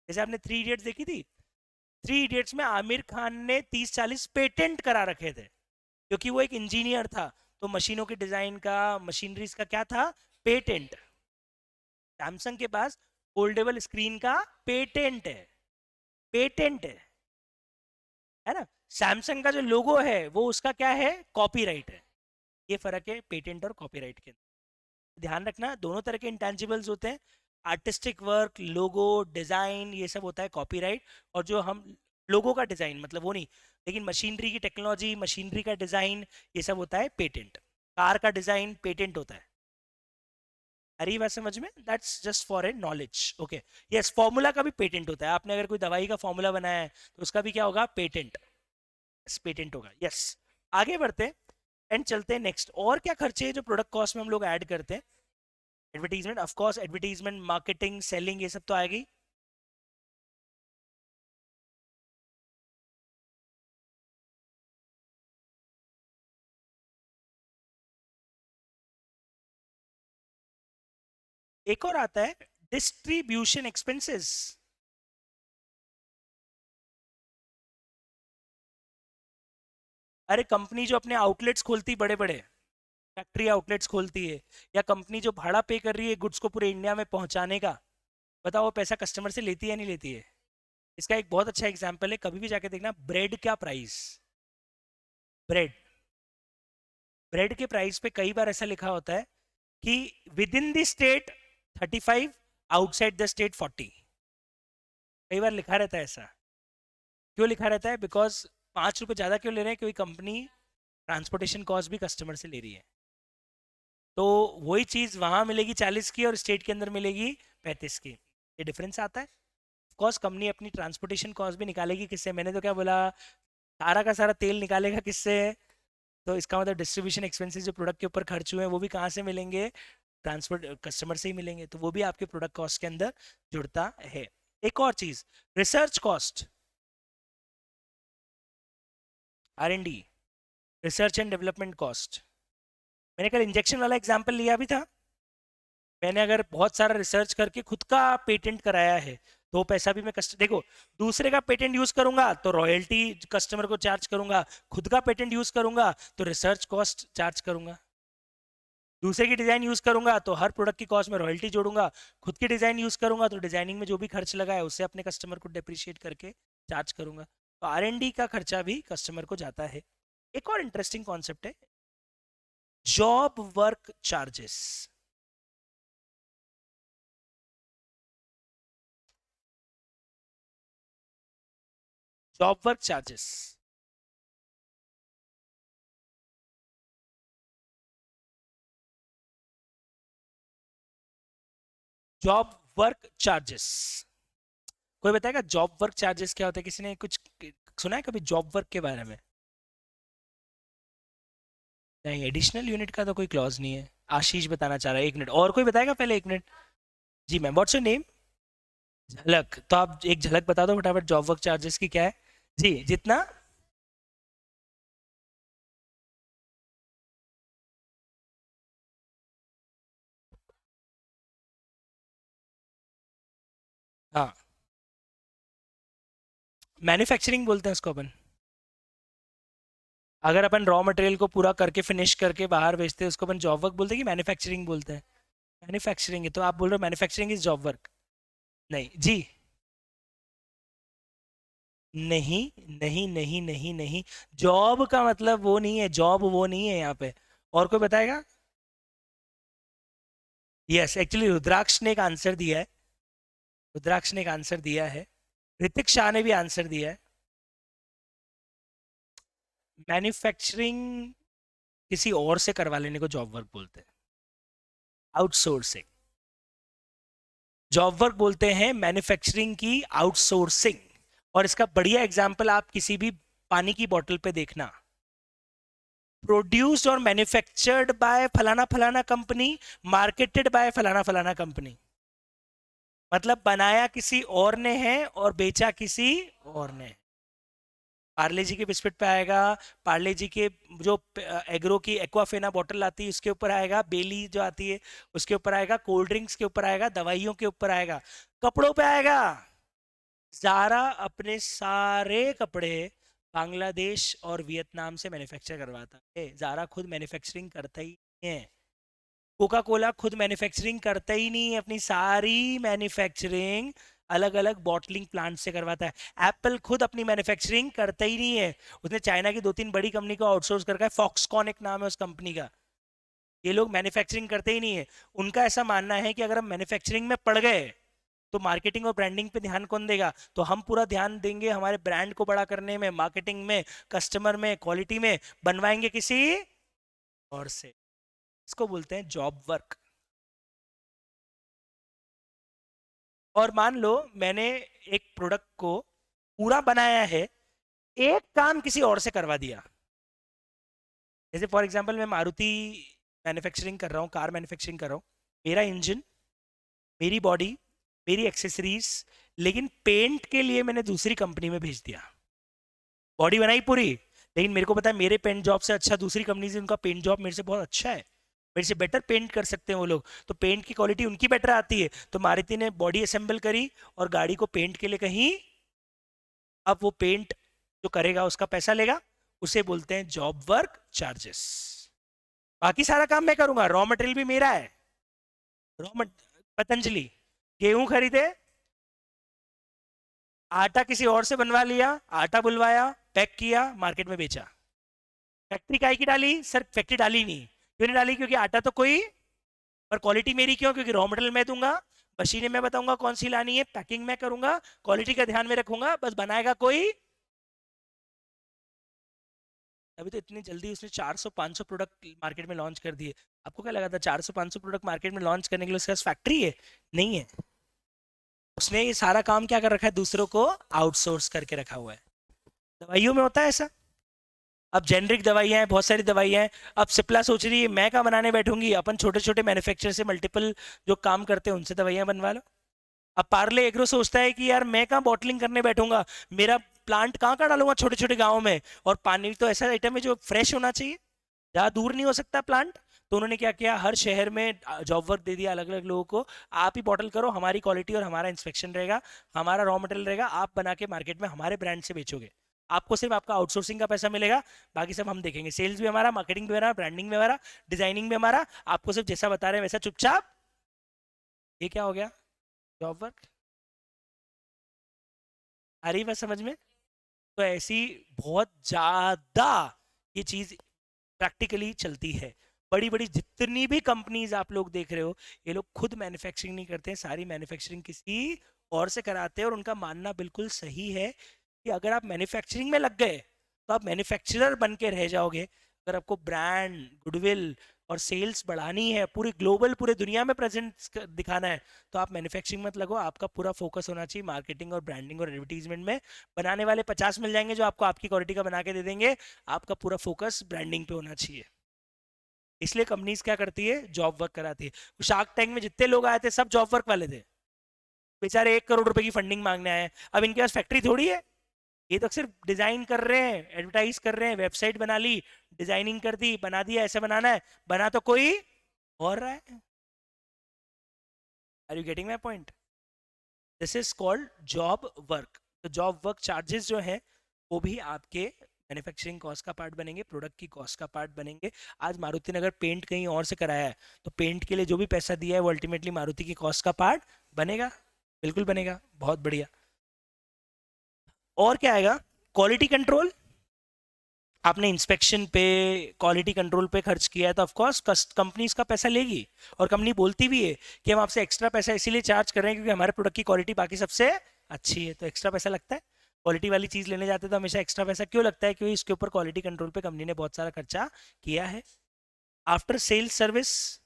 जैसे आपने थ्री इडियट्स देखी थी, थ्री इडियट्स में आमिर खान ने 30-40 पेटेंट करा रखे थे, क्योंकि वो एक इंजीनियर था। तो मशीनों के डिजाइन का, मशीनरीज का क्या था? पेटेंट। सैमसंग के पास फोल्डेबल स्क्रीन का पेटेंट है, पेटेंट है ना। सैमसंग का जो लोगो है वो उसका क्या है? कॉपीराइट है। ये फर्क है पेटेंट और कॉपीराइट के। ध्यान रखना दोनों तरह के इंटेंजिबल्स होते हैं। आर्टिस्टिक वर्क, लोगो, डिजाइन, ये सब होता है कॉपीराइट। और जो हम लोगो का डिजाइन मतलब वो नहीं, लेकिन मशीनरी की टेक्नोलॉजी, मशीनरी का डिजाइन, ये सब होता है पेटेंट। कार का डिजाइन पेटेंट होता है। आ रही है बात समझ में? That's just for a knowledge. Okay, yes, formula का भी पेटेंट होता है। आपने अगर कोई दवाई का फॉर्मूला बनाया है तो उसका भी क्या होगा? पेटेंट। पेटेंट होगा, यस। आगे बढ़ते हैं एंड चलते हैं नेक्स्ट। और क्या खर्चे हैं जो प्रोडक्ट कॉस्ट में हम लोग ऐड करते हैं? Advertisement, of course, advertisement, marketing, selling, ये सब तो आएगी। एक और आता है डिस्ट्रीब्यूशन एक्सपेंसेस। अरे कंपनी जो अपने आउटलेट्स खोलती, बड़े बड़े फैक्ट्री आउटलेट्स खोलती है, या कंपनी जो भाड़ा पे कर रही है गुड्स को पूरे इंडिया में पहुंचाने का, बताओ वो पैसा कस्टमर से लेती है या नहीं लेती है? इसका एक बहुत अच्छा एग्जांपल है, कभी भी जाके देखना, ब्रेड का प्राइस। ब्रेड, ब्रेड के प्राइस पे कई बार ऐसा लिखा होता है कि with in the state 35, outside the state 40। कई बार लिखा रहता है ऐसा। क्यों लिखा रहता है? बिकॉज 5 रुपए ज़्यादा क्यों ले रहे हैं? क्योंकि कंपनी ट्रांसपोर्टेशन कॉस्ट भी कस्टमर से ले रही है। तो वही चीज़ वहाँ मिलेगी 40 की और स्टेट के अंदर मिलेगी 35 की। ये डिफरेंस आता है। ऑफकोर्स कंपनी अपनी ट्रांसपोर्टेशन कॉस्ट भी निकालेगी किससे? मैंने तो क्या बोला, सारा का सारा तेल निकालेगा किससे? तो इसका मतलब डिस्ट्रीब्यूशन एक्सपेंसेस जो प्रोडक्ट के ऊपर खर्च हुए हैं वो भी कहाँ से मिलेंगे? ट्रांसपोर्ट कस्टमर से ही मिलेंगे। तो वो भी आपके प्रोडक्ट कॉस्ट के अंदर जुड़ता है। एक और चीज, research cost, R&D, research and development cost. मैंने कल इंजेक्शन वाला एग्जांपल लिया भी था। मैंने अगर बहुत सारा रिसर्च करके खुद का पेटेंट कराया है तो पैसा भी मैं देखो, दूसरे का पेटेंट यूज करूंगा तो रॉयल्टी कस्टमर को चार्ज करूंगा, खुद का पेटेंट यूज करूंगा तो रिसर्च कॉस्ट चार्ज करूंगा, दूसरे की डिजाइन यूज करूंगा तो हर प्रोडक्ट की कॉस्ट में रॉयल्टी जोड़ूंगा, खुद की डिजाइन यूज करूंगा तो डिजाइनिंग में जो भी खर्च लगा है उससे अपने कस्टमर को डिप्रिशिएट करके चार्ज करूंगा। तो R&D का खर्चा भी कस्टमर को जाता है। एक और इंटरेस्टिंग कॉन्सेप्ट है, job work charges. Job work charges, job work charges. कोई बताएगा जॉब वर्क चार्जेस क्या होता है? किसी ने कुछ सुना है कभी जॉब वर्क के बारे में? नहीं, एडिशनल यूनिट का तो कोई क्लॉज नहीं है। आशीष बताना चाह रहा है, 1 मिनट और कोई बताएगा पहले, 1 मिनट। जी ma'am, what's your name? Jhalak, तो आप एक झलक बता दो फटाफट, जॉब वर्क चार्जेस की क्या है? जी, जितना। हाँ, मैन्युफैक्चरिंग बोलते हैं उसको अपन। अगर अपन रॉ मटेरियल को पूरा करके फिनिश करके बाहर बेचते हैं उसको अपन जॉब वर्क बोलते हैं कि मैन्युफैक्चरिंग बोलते हैं? मैन्युफैक्चरिंग है, तो आप बोल रहे हो मैन्युफैक्चरिंग इज जॉब वर्क? नहीं जी, नहीं नहीं नहीं नहीं नहीं, जॉब का मतलब वो नहीं है, जॉब वो नहीं है यहाँ पे। और कोई बताएगा? यस, एक्चुअली रुद्राक्ष ने एक आंसर दिया है, रुद्राक्ष ने एक आंसर दिया है, ऋतिक शाह ने भी आंसर दिया है। मैन्युफैक्चरिंग किसी और से करवा लेने को जॉब वर्क बोलते हैं, आउटसोर्सिंग। जॉब वर्क बोलते हैं मैन्युफैक्चरिंग की आउटसोर्सिंग। और इसका बढ़िया एग्जांपल आप किसी भी पानी की बोतल पे देखना, प्रोड्यूस्ड और मैन्युफैक्चर्ड बाय फलाना फलाना कंपनी, मार्केटेड बाय फलाना फलाना कंपनी। मतलब बनाया किसी और ने है और बेचा किसी और ने। पार्ले जी के बिस्किट पे आएगा, पार्ले जी के जो एग्रो की एक्वाफेना बॉटल आती है उसके ऊपर आएगा, बेली जो आती है उसके ऊपर आएगा, कोल्ड ड्रिंक्स के ऊपर आएगा, दवाइयों के ऊपर आएगा, कपड़ों पे आएगा। जारा अपने सारे कपड़े बांग्लादेश और वियतनाम से मैन्युफैक्चर करवाता है। जारा खुद मैन्युफैक्चरिंग करता ही नहीं है। कोका कोला खुद मैन्युफैक्चरिंग करता ही नहीं है, अपनी सारी मैन्युफैक्चरिंग अलग अलग बॉटलिंग प्लांट से करवाता है। एप्पल खुद अपनी मैन्युफैक्चरिंग करता ही नहीं है, उसने चाइना की 2-3 बड़ी कंपनी को आउटसोर्स कर रखा है, फॉक्सकॉन एक नाम है उस कंपनी का। ये लोग मैन्युफैक्चरिंग करते ही नहीं है। उनका ऐसा मानना है कि अगर हम मैन्युफैक्चरिंग में पड़ गए तो मार्केटिंग और ब्रांडिंग पे ध्यान कौन देगा? तो हम पूरा ध्यान देंगे हमारे ब्रांड को बड़ा करने में, मार्केटिंग में, कस्टमर में, क्वालिटी में, बनवाएंगे किसी और से। इसको बोलते हैं जॉब वर्क। और मान लो मैंने एक प्रोडक्ट को पूरा बनाया है, एक काम किसी और से करवा दिया। जैसे फॉर एग्जांपल मैं मारुति मैन्युफैक्चरिंग कर रहा हूँ, कार मैन्युफैक्चरिंग कर रहा हूँ, मेरा इंजन, मेरी बॉडी, मेरी एक्सेसरीज, लेकिन पेंट के लिए मैंने दूसरी कंपनी में भेज दिया। बॉडी बनाई पूरी, लेकिन मेरे को पता है मेरे पेंट जॉब से अच्छा दूसरी कंपनी से उनका पेंट जॉब मेरे से बहुत अच्छा है, मेरे से बेटर पेंट कर सकते हैं वो लोग, तो पेंट की क्वालिटी उनकी बेटर आती है। तो मारुति ने बॉडी असेंबल करी और गाड़ी को पेंट के लिए कहीं, अब वो पेंट जो करेगा उसका पैसा लेगा, उसे बोलते हैं जॉब वर्क चार्जेस। बाकी सारा काम मैं करूंगा, रॉ मटेरियल भी मेरा है। पतंजलि गेहूं खरीदे, आटा किसी और से बनवा लिया, आटा बुलवाया, पैक किया, मार्केट में बेचा। फैक्ट्री काहे की डाली सर? फैक्ट्री डाली नहीं, क्यों नहीं डाली? क्योंकि आटा तो कोई, पर क्वालिटी मेरी क्यों? क्योंकि रॉ मटेरियल मैं दूंगा, मशीनें मैं बताऊंगा कौन सी लानी है, पैकिंग मैं करूंगा, क्वालिटी का ध्यान में रखूंगा, बस बनाएगा कोई। अभी तो इतनी जल्दी उसने 400-500 प्रोडक्ट मार्केट में लॉन्च कर दिए। आपको क्या लगा था 400-500 प्रोडक्ट मार्केट में लॉन्च करने के लिए उसके पास फैक्ट्री है? नहीं है। उसने ये सारा काम क्या कर रखा है? दूसरों को आउटसोर्स करके रखा हुआ है। दवाइयों में होता है ऐसा। अब जेनरिक दवाइयाँ हैं, बहुत सारी दवाइयाँ हैं। अब सिप्ला सोच रही है मैं क्या बनाने बैठूंगी, अपन छोटे छोटे मैन्युफैक्चरर से मल्टीपल जो काम करते हैं उनसे दवाइयाँ बनवा लो। अब पार्ले एग्रो सोचता है कि यार मैं कहाँ बॉटलिंग करने बैठूंगा, मेरा प्लांट कहाँ कहाँ डालूंगा छोटे छोटे गाँव में, और पानी तो ऐसा आइटम है जो फ्रेश होना चाहिए, ज़्यादा दूर नहीं हो सकता प्लांट। तो उन्होंने क्या किया, हर शहर में जॉब वर्क दे दिया अलग अलग लोगों को। आप ही बॉटल करो, हमारी क्वालिटी और हमारा इंस्पेक्शन रहेगा, हमारा रॉ मटेरियल रहेगा, आप बना के मार्केट में हमारे ब्रांड से बेचोगे। आपको सिर्फ आपका आउटसोर्सिंग का पैसा मिलेगा, बाकी सब हम देखेंगे। सेल्स भी हमारा, मार्केटिंग भी हमारा, ब्रांडिंग भी हमारा, डिजाइनिंग भी हमारा। आपको सिर्फ जैसा बता रहे हैं वैसा चुपचाप। ये क्या हो गया? Job work. आ रही बात समझ में? तो ऐसी बहुत ज्यादा ये चीज प्रैक्टिकली चलती है। बड़ी बड़ी जितनी भी कंपनीज आप लोग देख रहे हो, ये लोग खुद मैन्युफैक्चरिंग नहीं करते हैं, सारी मैन्युफैक्चरिंग किसी और से कराते हैं। और उनका मानना बिल्कुल सही है कि अगर आप मैन्युफैक्चरिंग में लग गए तो आप मैन्युफैक्चरर बन के रह जाओगे। अगर आपको ब्रांड, गुडविल और सेल्स बढ़ानी है, पूरी ग्लोबल, पूरे दुनिया में प्रेजेंस दिखाना है, तो आप मैन्युफैक्चरिंग मत लगो। आपका पूरा फोकस होना चाहिए मार्केटिंग और ब्रांडिंग और एडवर्टीजमेंट में। बनाने वाले 50 मिल जाएंगे जो आपको आपकी क्वालिटी का बना के दे देंगे, आपका पूरा फोकस ब्रांडिंग पे होना चाहिए। इसलिए कंपनीज क्या करती है, जॉब वर्क कराती है। शार्क टैंक में जितने लोग आए थे सब जॉब वर्क वाले थे, बेचारे 1 करोड़ रुपए की फंडिंग मांगने आए। अब इनके पास फैक्ट्री थोड़ी है, ये तो सिर्फ डिजाइन कर रहे हैं, एडवर्टाइज कर रहे हैं, वेबसाइट बना ली, डिजाइनिंग कर दी, बना दिया ऐसे बनाना है, बना तो कोई और रहा है। Are you getting my point? This is called job work. तो जॉब वर्क चार्जेस जो है वो भी आपके मैन्युफैक्चरिंग कॉस्ट का पार्ट बनेंगे, प्रोडक्ट की कॉस्ट का पार्ट बनेंगे। आज मारुति ने अगर पेंट कहीं और से कराया है तो पेंट के लिए जो भी पैसा दिया है वो अल्टीमेटली मारुति की कॉस्ट का पार्ट बनेगा। बिल्कुल बनेगा, बहुत बढ़िया। और क्या आएगा? Quality control. आपने इंस्पेक्शन पे, क्वालिटी कंट्रोल पे खर्च किया है तो ऑफकोर्स कंपनी इसका पैसा लेगी। और कंपनी बोलती भी है कि हम आपसे एक्स्ट्रा पैसा इसीलिए चार्ज कर रहे हैं क्योंकि हमारे प्रोडक्ट की क्वालिटी बाकी सबसे अच्छी है, तो एक्स्ट्रा पैसा लगता है। क्वालिटी वाली चीज़ लेने जाते हैं तो हमेशा एक्स्ट्रा पैसा क्यों लगता है? क्योंकि इसके ऊपर क्वालिटी कंट्रोल पे कंपनी ने बहुत सारा खर्चा किया है। After sales service.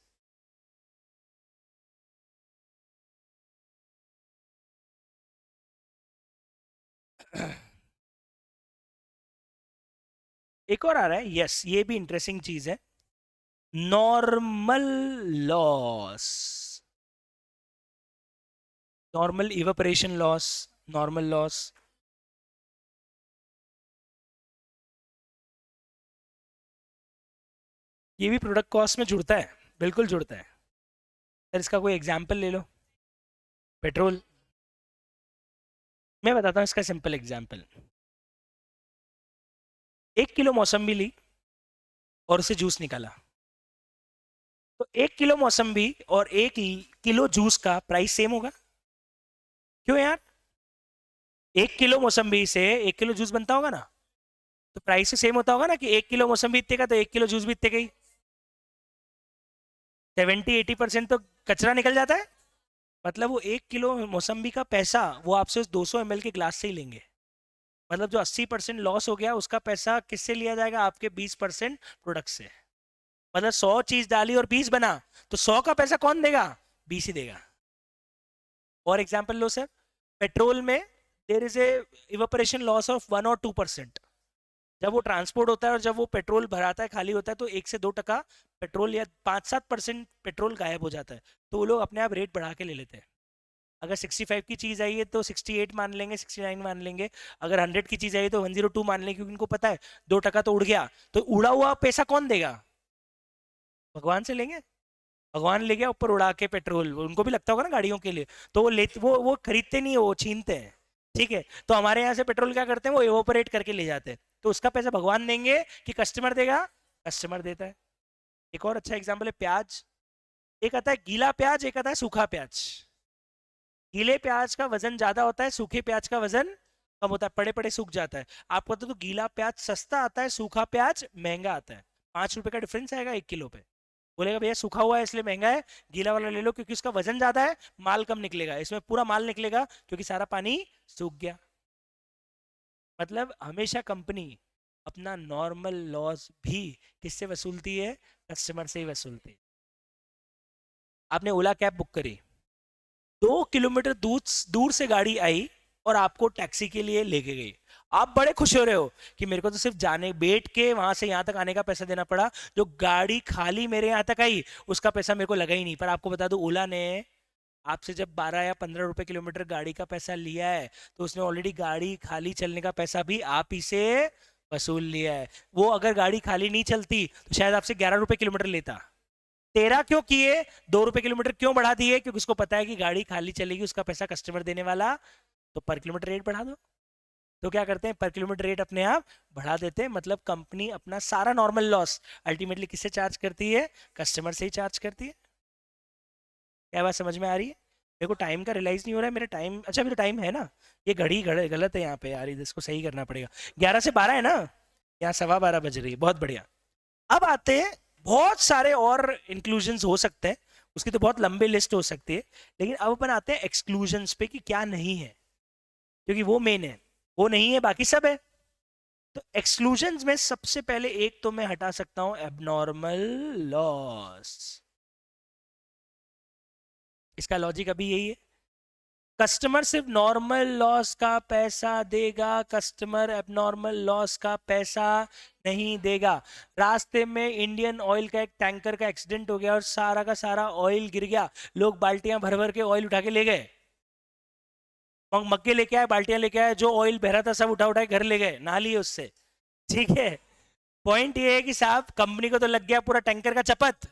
एक और आ रहा है, यस, ये भी इंटरेस्टिंग चीज है, normal loss. Normal evaporation loss, normal loss. ये भी प्रोडक्ट कॉस्ट में जुड़ता है, बिल्कुल जुड़ता है। सर इसका कोई एग्जाम्पल ले लो। पेट्रोल। मैं बताता हूँ इसका सिंपल एग्जाम्पल। 1 किलो मौसम्बी ली और उसे जूस निकाला, तो 1 किलो मौसम्बी और 1 किलो जूस का प्राइस सेम होगा। क्यों यार? 1 किलो मौसम्बी से 1 किलो जूस बनता होगा ना, तो प्राइस तो सेम होता होगा ना, कि 1 किलो मौसम्बी इतने का तो 1 किलो जूस भी इतने का ही। 70-80% तो कचरा निकल जाता है। मतलब वो 1 किलो मौसम्बी का पैसा वो आपसे उस 200 ml के ग्लास से ही लेंगे। मतलब जो 80% लॉस हो गया उसका पैसा किससे लिया जाएगा? आपके 20% प्रोडक्ट से। मतलब 100 चीज डाली और 20 बना, तो 100 का पैसा कौन देगा? 20 ही देगा। और एग्जांपल लो सर, पेट्रोल में there is a evaporation loss of 1 और 2%। जब वो ट्रांसपोर्ट होता है और जब वो पेट्रोल भराता है, खाली होता है, तो 1 से 2% पेट्रोल या 5-7% पेट्रोल गायब हो जाता है। तो वो लोग अपने आप रेट बढ़ा के ले लेते हैं। अगर 65 की चीज आई है तो 68 मान लेंगे, 69 मान लेंगे। अगर 100 की चीज आई है तो 102 मान लेंगे, क्योंकि उनको पता है 2% तो उड़ गया। तो उड़ा हुआ पैसा कौन देगा? भगवान से लेंगे। भगवान ले गया ऊपर उड़ा के पेट्रोल, उनको भी लगता होगा ना गाड़ियों के लिए। तो वो ले वो खरीदते नहीं है, वो छीनते हैं। ठीक है, तो हमारे यहाँ से पेट्रोल क्या करते हैं, वो एवोपरेट करके ले जाते हैं। तो उसका पैसा भगवान देंगे कि कस्टमर देगा? कस्टमर देता है। एक और अच्छा एग्जाम्पल है प्याज। एक आता है गीला प्याज, एक आता है सूखा प्याज। गीले प्याज का वजन ज्यादा होता है, सूखे प्याज का वजन कम होता है, पड़े पड़े सूख जाता है। आपको तो गीला प्याज सस्ता आता है, सूखा प्याज महंगा आता है। 5 रुपए का डिफरेंस आएगा 1 किलो पे। बोलेगा भैया सूखा हुआ है इसलिए महंगा है, गीला वाला ले लो क्योंकि उसका वजन ज्यादा है, माल कम निकलेगा, इसमें पूरा माल निकलेगा क्योंकि सारा पानी सूख गया। मतलब हमेशा कंपनी अपना नॉर्मल लॉस भी किससे वसूलती है? कस्टमर से ही वसूलती है। आपने ओला कैब बुक करी, 2 किलोमीटर दूर दूर से गाड़ी आई और आपको टैक्सी के लिए लेके गई। आप बड़े खुश हो रहे हो कि मेरे को तो सिर्फ जाने बैठ के वहां से यहां तक आने का पैसा देना पड़ा, जो गाड़ी खाली मेरे यहां तक आई उसका पैसा मेरे को लगा ही नहीं। पर आपको बता दो, ओला ने आपसे जब 12 या 15 रुपए किलोमीटर गाड़ी का पैसा लिया है, तो उसने ऑलरेडी गाड़ी खाली चलने का पैसा भी आप ही से वसूल लिया है। वो अगर गाड़ी खाली नहीं चलती तो शायद आपसे 11 रुपए किलोमीटर लेता। 13 क्यों किए, 2 रुपए किलोमीटर क्यों बढ़ा दिए? क्योंकि उसको पता है कि गाड़ी खाली चलेगी, उसका पैसा कस्टमर देने वाला। तो पर किलोमीटर रेट बढ़ा दो। तो क्या करते हैं, पर किलोमीटर रेट अपने आप बढ़ा देते हैं। मतलब कंपनी अपना सारा नॉर्मल लॉस अल्टीमेटली किससे चार्ज करती है? कस्टमर से ही चार्ज करती है। क्या बात समझ में आ रही है? मेरे को टाइम का रियलाइज नहीं हो रहा है। मेरा टाइम, अच्छा मेरा टाइम है ना, ये घड़ी गलत है यहाँ पे यार, इसको सही करना पड़ेगा। 11 से 12 है ना, यहाँ 12:15 बज रही है। बहुत बढ़िया। अब आते हैं, बहुत सारे और इंक्लूजन्स हो सकते हैं, उसकी तो बहुत लंबी लिस्ट हो सकती है। लेकिन अब अपन आते हैं एक्सक्लूजन्स पे कि क्या नहीं है, क्योंकि वो मेन है। वो नहीं है बाकी सब है। तो एक्सक्लूजन्स में सबसे पहले एक तो मैं हटा सकता हूं, एबनॉर्मल लॉस। इसका लॉजिक अभी यही है, कस्टमर सिर्फ नॉर्मल लॉस का पैसा देगा, कस्टमर एबनॉर्मल लॉस का पैसा नहीं देगा। रास्ते में इंडियन ऑयल का एक टैंकर का एक्सीडेंट हो गया और सारा का सारा ऑयल गिर गया, लोग बाल्टियां भर भर के ऑयल उठा के ले गए, मग्गे लेके आए, बाल्टियां लेके आए, जो ऑयल बह रहा था सब उठा उठा के घर ले गए, नहा लिए उससे। ठीक है, पॉइंट ये है कि साहब कंपनी को तो लग गया पूरा टैंकर का चपत।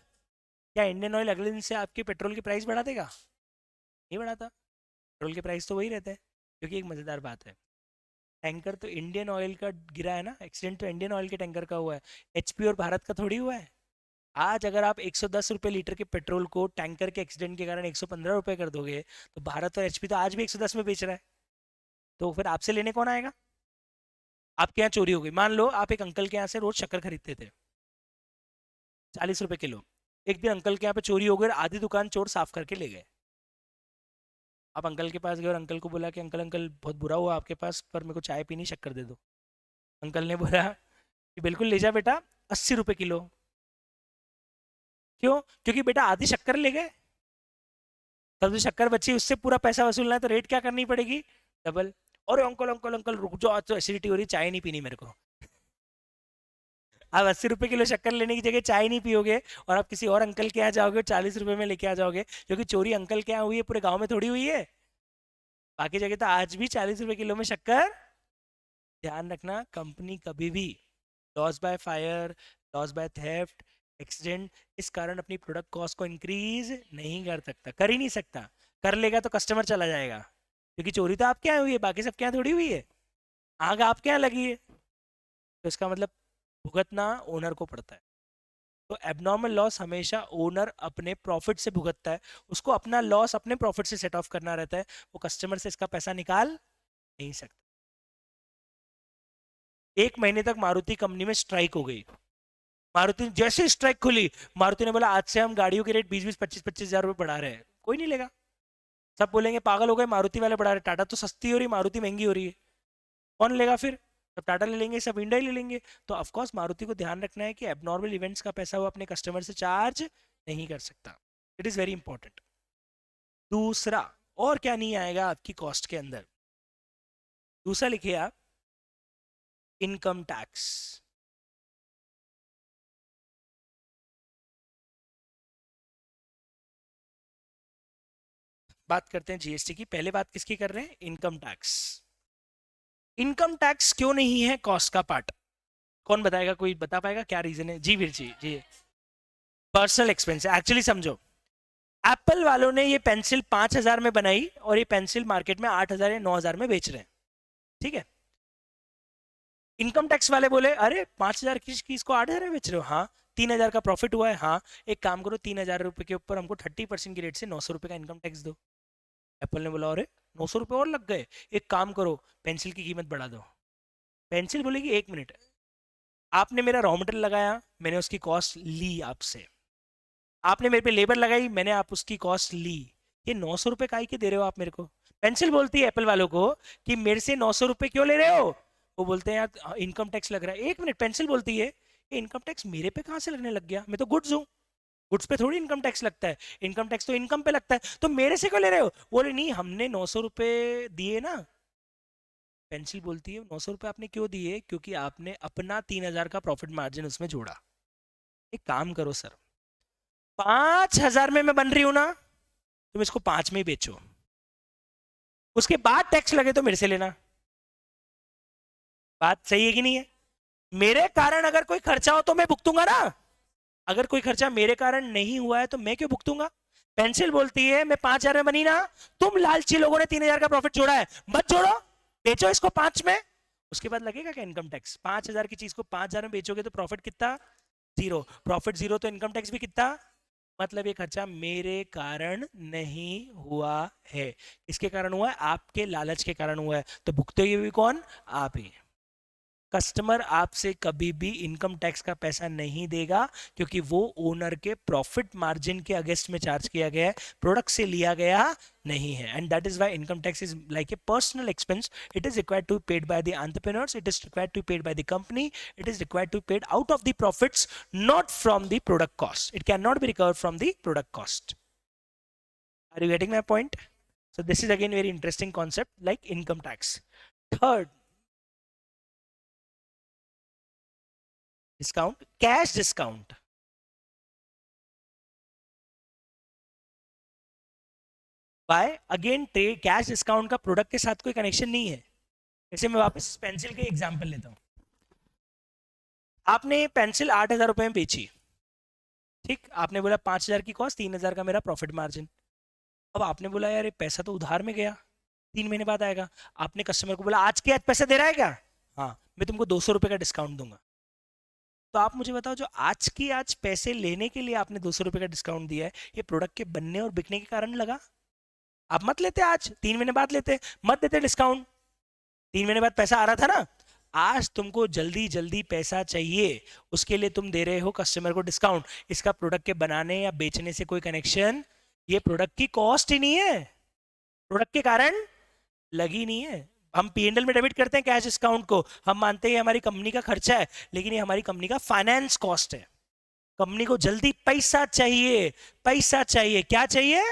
क्या इंडियन ऑयल अगले दिन से आपके पेट्रोल की प्राइस बढ़ा देगा? नहीं बढ़ाता। पेट्रोल के प्राइस तो वही रहते हैं। क्योंकि एक मजेदार बात है, टैंकर तो इंडियन ऑयल का गिरा है ना, एक्सीडेंट तो इंडियन ऑयल के टैंकर का हुआ है, एचपी और भारत का थोड़ी हुआ है। आज अगर आप 110 रुपए लीटर के पेट्रोल को टैंकर के एक्सीडेंट के कारण 115 रुपए कर दोगे, तो भारत और एचपी तो आज भी 110 में बेच रहा है। तो फिर आपसे लेने कौन आएगा? आपके यहाँ चोरी हो गई, मान लो आप एक अंकल के यहाँ से रोज शक्कर खरीदते थे 40 रुपए किलो। एक दिन अंकल के यहाँ पे चोरी हो गई, आधी दुकान चोर साफ करके ले गए। आप अंकल के पास गए और अंकल को बोला कि अंकल अंकल बहुत बुरा हुआ आपके पास, पर मेरे को चाय पीनी, शक्कर दे दो। अंकल ने बोला कि बिल्कुल ले जा बेटा, 80 रुपए किलो। क्यों? क्योंकि बेटा आधी शक्कर ले गए, तब जो शक्कर बची उससे पूरा पैसा वसूलना है, तो रेट क्या करनी पड़ेगी? डबल। और अंकल अंकल अंकल रुक जाओ, आज तो एसिडिटी हो रही, चाय नहीं पीनी मेरे को। आप 80 रुपए किलो शक्कर लेने की जगह चाय नहीं पियोगे, और आप किसी और अंकल के यहाँ जाओगे 40 रुपए में लेके आ जाओगे, क्योंकि चोरी अंकल के यहाँ हुई है, पूरे गाँव में थोड़ी हुई है। बाकी जगह तो आज भी 40 रुपए किलो में शक्कर। ध्यान रखना, कंपनी कभी भी loss by fire, loss by theft, accident, इस कारण अपनी प्रोडक्ट कॉस्ट को इंक्रीज नहीं कर सकता, कर ही नहीं सकता। कर लेगा तो कस्टमर चला जाएगा, क्योंकि चोरी तो आपके यहाँ हुई है, बाकी सबके यहाँ थोड़ी हुई है। आग आपके यहाँ लगी है, तो इसका मतलब भुगतना ओनर को पड़ता है। तो एबनॉर्मल लॉस हमेशा ओनर अपने प्रॉफिट से भुगतता है, उसको अपना लॉस अपने प्रॉफिट से सेट ऑफ करना रहता है, वो कस्टमर से इसका पैसा निकाल नहीं सकता। 1 महीने तक मारुति कंपनी में स्ट्राइक हो गई। मारुति जैसे स्ट्राइक खुली, मारुति ने बोला आज से हम गाड़ियों के रेट 20-20, 25-25 हजार रुपए बढ़ा रहे हैं, कोई नहीं लेगा। सब बोलेंगे पागल हो गए, मारुति वाले बढ़ा रहे, टाटा तो सस्ती हो रही, मारुति महंगी हो रही है, कौन लेगा फिर? सब टाटा ले लेंगे, सब इंडिया ले लेंगे। तो ऑफकोर्स मारुति को ध्यान रखना है कि एबनॉर्मल इवेंट्स का पैसा वो अपने कस्टमर से चार्ज नहीं कर सकता। It is very important. दूसरा, और क्या नहीं आएगा आपकी कॉस्ट के अंदर? दूसरा लिखिए आप, इनकम टैक्स। बात करते हैं जीएसटी की। पहले बात किसकी कर रहे हैं? Income tax. इनकम टैक्स क्यों नहीं है कॉस्ट का पार्ट? कौन बताएगा? कोई बता पाएगा क्या रीजन है? जी Veer ji. Personal expense actually समझो, एप्पल वालों ने ये पेंसिल 5,000 में बनाई और ये पेंसिल मार्केट में 8,000 या 9,000 में बेच रहे हैं, ठीक है। इनकम टैक्स वाले बोले अरे 5,000 की चीज को 8,000 में बेच रहे हो? हाँ। 3,000 का प्रॉफिट हुआ है? हाँ। एक काम करो, 3,000 रुपए के ऊपर हमको 30% की रेट से 900 रुपए का इनकम टैक्स दो। एप्पल ने बोला अरे 900 रुपए और लग गए, एक काम करो पेंसिल की कीमत बढ़ा दो। पेंसिल बोलेगी 1 मिनट, आपने मेरा रॉ मटेरियल लगाया, मैंने उसकी कॉस्ट ली आपसे, आपने मेरे पे लेबर लगाई, मैंने आप उसकी कॉस्ट ली, ये 900 रुपए का ही के दे रहे हो आप मेरे को? पेंसिल बोलती है एप्पल वालों को कि मेरे से 900 रुपए क्यों ले रहे हो? वो बोलते हैं यार इनकम टैक्स लग रहा है। 1 मिनट, पेंसिल बोलती है ये इनकम टैक्स मेरे पे कहाँ से लगने लग गया? मैं तो गुड्स हूँ, गुड्स पे थोड़ी इनकम टैक्स लगता है, इनकम टैक्स तो इनकम पे लगता है, तो मेरे से क्यों ले रहे हो? बोले नहीं हमने 900 रुपए दिए ना। पेंसिल बोलती है 900 रुपए आपने क्यों दिए? क्योंकि आपने अपना 3,000 का प्रॉफिट मार्जिन उसमें जोड़ा। एक काम करो सर, 5,000 में मैं बन रही हूं ना, तुम इसको 5 में ही बेचो, उसके बाद टैक्स लगे तो मेरे से लेना। बात सही है कि नहीं है? मेरे कारण अगर कोई खर्चा हो तो मैं भुगतूंगा ना, अगर कोई खर्चा मेरे कारण नहीं हुआ है तो मैं क्यों भुगतूंगा? पेंसिल बोलती है मैं 5,000 में बनी ना, तुम लालची लोगों ने 3,000 का प्रॉफिट जोड़ा है, मत जोड़ो, बेचो इसको 5 में। उसके बाद लगेगा क्या इनकम टैक्स? 5,000 की चीज को 5,000 में बेचोगे तो प्रॉफिट कितना? जीरो। प्रॉफिट जीरो तो इनकम टैक्स भी कितना? मतलब ये खर्चा मेरे कारण नहीं हुआ है। किसके कारण हुआ है? आपके लालच के कारण हुआ है। तो भुगतेगी भी कौन? आप ही। कस्टमर आपसे कभी भी इनकम टैक्स का पैसा नहीं देगा, क्योंकि वो ओनर के प्रॉफिट मार्जिन के अगेंस्ट में चार्ज किया गया है, प्रोडक्ट से लिया गया नहीं है। And that is why income tax is like a personal expense. It is required to paid by the entrepreneurs, it is required to paid by the company, it is required to paid out of the profits, not from the product cost. It can not be recovered from the product cost. Are you getting my point? So this is again very interesting concept like income tax. Third, discount, cash discount. By again trade, cash discount का प्रोडक्ट के साथ कोई कनेक्शन नहीं है। जैसे मैं वापस पेंसिल के एग्जांपल लेता हूं, आपने पेंसिल 8,000 रुपए में बेची, ठीक, आपने बोला 5,000 की कॉस्ट, 3,000 का मेरा प्रॉफिट मार्जिन। अब आपने बोला यार ये पैसा तो उधार में गया, 3 महीने बाद आएगा। आपने कस्टमर को बोला आज के आज पैसा दे रहा है क्या? हाँ, मैं तुमको 200 रुपए का डिस्काउंट दूंगा। तो आप मुझे बताओ, जो आज की आज पैसे लेने के लिए आपने 200 रुपए का डिस्काउंट दिया है, ये प्रोडक्ट के बनने और बिकने के कारण लगा? आप मत लेते, आज 3 महीने बाद लेते, मत देते डिस्काउंट, 3 महीने बाद पैसा आ रहा था ना। आज तुमको जल्दी जल्दी पैसा चाहिए, उसके लिए तुम दे रहे हो कस्टमर को डिस्काउंट। इसका प्रोडक्ट के बनाने या बेचने से कोई कनेक्शन, ये प्रोडक्ट की कॉस्ट ही नहीं है, प्रोडक्ट के कारण लगी नहीं है। हम पीएनएल में डेबिट करते हैं कैश डिस्काउंट को, हम मानते हैं हमारी कंपनी का खर्चा है, लेकिन ये हमारी कंपनी का फाइनेंस कॉस्ट है। कंपनी को जल्दी पैसा चाहिए, पैसा चाहिए, क्या चाहिए?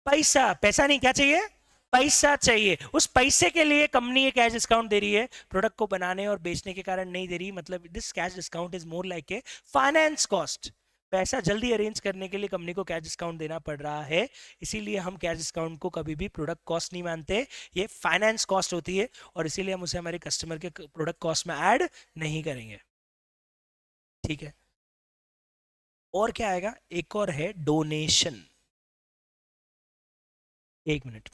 पैसा, पैसा नहीं, क्या चाहिए? पैसा चाहिए। उस पैसे के लिए कंपनी ये कैश डिस्काउंट दे रही है, प्रोडक्ट को बनाने और बेचने के कारण नहीं दे रही। मतलब this cash discount is more like a finance cost. पैसा जल्दी अरेंज करने के लिए कंपनी को कैश डिस्काउंट देना पड़ रहा है, इसीलिए हम कैश डिस्काउंट को कभी भी प्रोडक्ट कॉस्ट नहीं मानते, ये फाइनेंस कॉस्ट होती है, और इसीलिए हम उसे हमारे कस्टमर के प्रोडक्ट कॉस्ट में ऐड नहीं करेंगे। ठीक है, और क्या आएगा? एक और है डोनेशन। 1 मिनट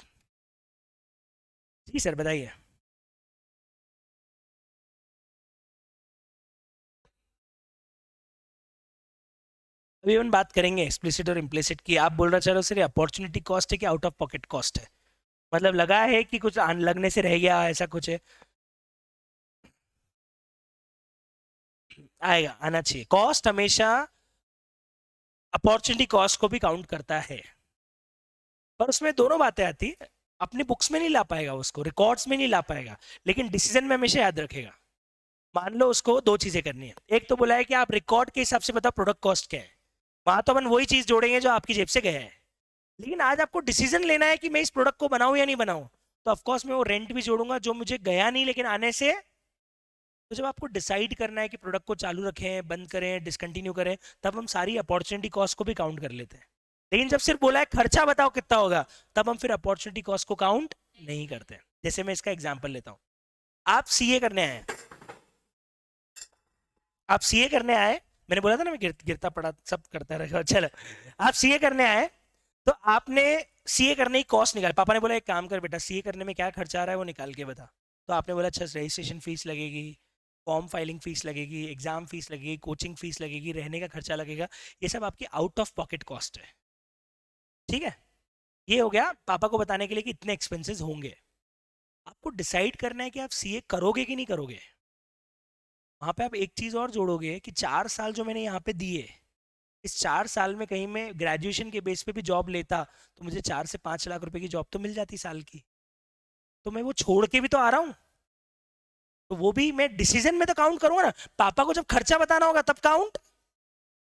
जी सर, बताइए। अभी हम बात करेंगे एक्सप्लिसिट और इम्प्लिसिट की। आप बोल रहा चाह रहे हो सर अपॉर्चुनिटी कॉस्ट है कि आउट ऑफ पॉकेट कॉस्ट है? मतलब लगा है कि कुछ लगने से रह गया, ऐसा कुछ है? आएगा, आना चाहिए। कॉस्ट हमेशा अपॉर्चुनिटी कॉस्ट को भी काउंट करता है, पर उसमें दोनों बातें आती है। अपनी बुक्स में नहीं ला पाएगा, उसको रिकॉर्ड्स में नहीं ला पाएगा, लेकिन डिसीजन में हमेशा याद रखेगा। मान लो उसको दो चीजें करनी है, एक तो बोला है कि आप रिकॉर्ड के हिसाब से बताओ प्रोडक्ट कॉस्ट क्या है, वहां तो अपन वही चीज जोड़ेंगे जो आपकी जेब से गया है। लेकिन आज आपको डिसीजन लेना है कि मैं इस प्रोडक्ट को बनाऊं या नहीं बनाऊं, तो ऑफकोर्स मैं वो रेंट भी जोड़ूंगा जो मुझे गया नहीं लेकिन आने से। तो जब आपको डिसाइड करना है कि प्रोडक्ट को चालू रखें, बंद करें, डिसकंटिन्यू करें, तब हम सारी अपॉर्चुनिटी कॉस्ट को भी काउंट कर लेते हैं। लेकिन जब सिर्फ बोला है खर्चा बताओ कितना होगा, तब हम फिर अपॉर्चुनिटी कॉस्ट को काउंट नहीं करते हैं। जैसे मैं इसका एग्जांपल लेता हूं, आप सीए करने आए, आप सीए करने आए, मैंने बोला था ना मैं गिरता पड़ा सब करता रहेगा, चलो आप सीए करने आए, तो आपने सीए करने की कॉस्ट निकाल, पापा ने बोला एक काम कर बेटा, सीए करने में क्या खर्चा आ रहा है वो निकाल के बता। तो आपने बोला अच्छा रजिस्ट्रेशन फीस लगेगी, फॉर्म फाइलिंग फीस लगेगी, एग्जाम फीस लगेगी, कोचिंग फीस लगेगी, रहने का खर्चा लगेगा, ये सब आपकी आउट ऑफ पॉकेट कॉस्ट है। ठीक है, ये हो गया पापा को बताने के लिए कि इतने एक्सपेंसेस होंगे। आपको डिसाइड करना है कि आप सीए करोगे कि नहीं करोगे। वहां पे आप एक चीज और जोड़ोगे कि 4 साल जो मैंने यहाँ पे दिए, इस 4 साल में कहीं मैं ग्रेजुएशन के बेस पे भी जॉब लेता तो मुझे 4 से 5 लाख रुपए की जॉब तो मिल जाती साल की, तो मैं वो छोड़ के भी तो आ रहा हूँ, तो वो भी मैं डिसीजन में तो काउंट करूंगा ना। पापा को जब खर्चा बताना होगा तब काउंट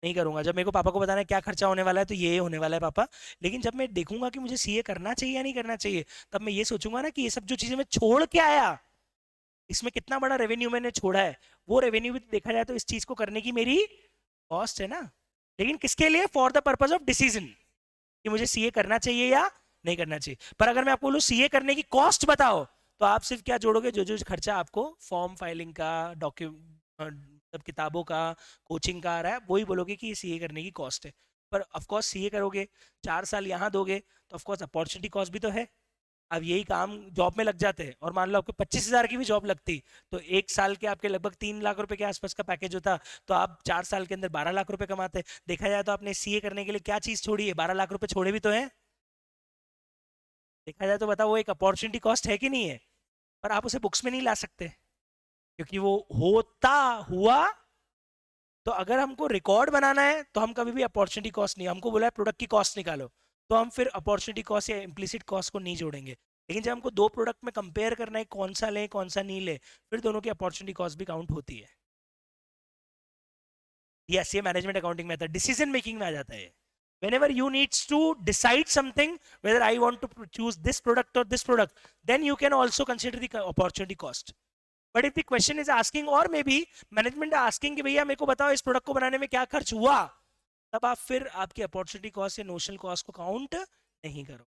नहीं करूंगा, जब मेरे को पापा को बताना है क्या खर्चा होने वाला है तो ये होने वाला है पापा। लेकिन जब मैं देखूंगा कि मुझे सीए करना चाहिए या नहीं करना चाहिए, तब मैं ये सोचूंगा ना कि ये सब जो चीजें मैं छोड़ के आया, इसमें कितना बड़ा रेवेन्यू मैंने छोड़ा है, वो रेवेन्यू भी देखा जाए तो इस चीज को करने की मेरी कॉस्ट है ना। लेकिन किसके लिए, for the purpose of decision, कि मुझे सीए करना चाहिए या नहीं करना चाहिए। पर अगर मैं आपको बोलूं सीए करने की कॉस्ट बताओ, तो आप सिर्फ क्या जोड़ोगे, जो जो खर्चा आपको फॉर्म फाइलिंग का, सब किताबों का, कोचिंग का आ रहा है, वही बोलोगे कि ये सीए करने की कॉस्ट है। पर ऑफकोर्स सीए करोगे, 4 साल यहाँ दोगे, तो ऑफकोर्स अपॉर्चुनिटी कॉस्ट भी तो है। अब यही काम जॉब में लग जाते हैं और मान लो आपको 25,000 की भी जॉब लगती, तो 1 साल के आपके लगभग 3 लाख रुपए के आसपास का पैकेज होता, तो आप 4 साल के अंदर 12 लाख रुपए कमाते। देखा जाए तो आपने सीए करने के लिए क्या चीज छोड़ी है, 12 लाख रुपए छोड़े भी तो हैं। देखा जाए तो बताओ वो एक अपॉर्चुनिटी कॉस्ट है कि नहीं है। पर आप उसे बुक्स में नहीं ला सकते, क्योंकि वो होता हुआ। तो अगर हमको रिकॉर्ड बनाना है तो हम कभी भी अपॉर्चुनिटी कॉस्ट नहीं, हमको बोला है प्रोडक्ट की कॉस्ट निकालो, तो हम फिर अपॉर्चुनिटी कॉस्ट या इम्प्लिसिट कॉस्ट को नहीं जोड़ेंगे। लेकिन जब हमको दो प्रोडक्ट में कंपेयर करना है कौन सा लें कौन सा नहीं ले, फिर दोनों की अपॉर्चुनिटी कॉस्ट भी काउंट होती है। यस, ये management accounting method decision making में आ जाता है। whenever you needs to decide something, whether I want to choose this product or this product, then you can also consider the opportunity cost. But if the question is asking, और मे बी मैनेजमेंट आस्किंग कि भैया मेरे को बताओ इस प्रोडक्ट को बनाने में क्या खर्च हुआ, तब आप फिर आपकी अपॉर्चुनिटी कॉस्ट या नोशनल कॉस्ट को काउंट नहीं करो।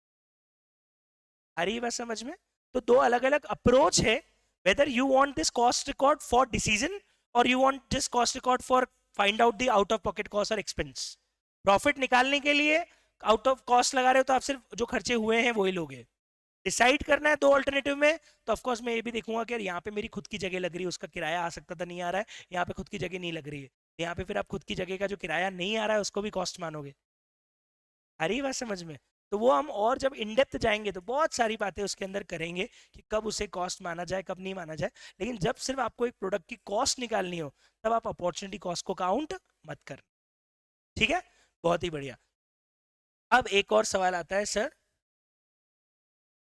आ रही है बात समझ में। तो दो अलग अलग अप्रोच है, whether you want this cost record for decision, और you want this cost record for find out the out of pocket cost और एक्सपेंस। प्रॉफिट निकालने के लिए आउट ऑफ कॉस्ट लगा रहे हो तो आप सिर्फ जो खर्चे हुए हैं वही लोगे। डिसाइड करना है दो अल्टरनेटिव में, तो ऑफ कोर्स मैं ये भी देखूंगा कि यार यहाँ पे मेरी खुद की जगह लग रही है, उसका किराया आ सकता था नहीं आ रहा है, यहाँ पे खुद की जगह नहीं लग रही है, यहाँ पे फिर आप खुद की जगह का जो किराया नहीं आ रहा है उसको भी कॉस्ट मानोगे। आ रही बात समझ में। तो वो हम और जब इन डेप्थ जाएंगे तो बहुत सारी बातें उसके अंदर करेंगे कि कब उसे कॉस्ट माना जाए कब नहीं माना जाए। लेकिन जब सिर्फ आपको एक प्रोडक्ट की कॉस्ट निकालनी हो, तब आप अपॉर्चुनिटी कॉस्ट को काउंट मत कर। ठीक है, बहुत ही बढ़िया। अब एक और सवाल आता है, सर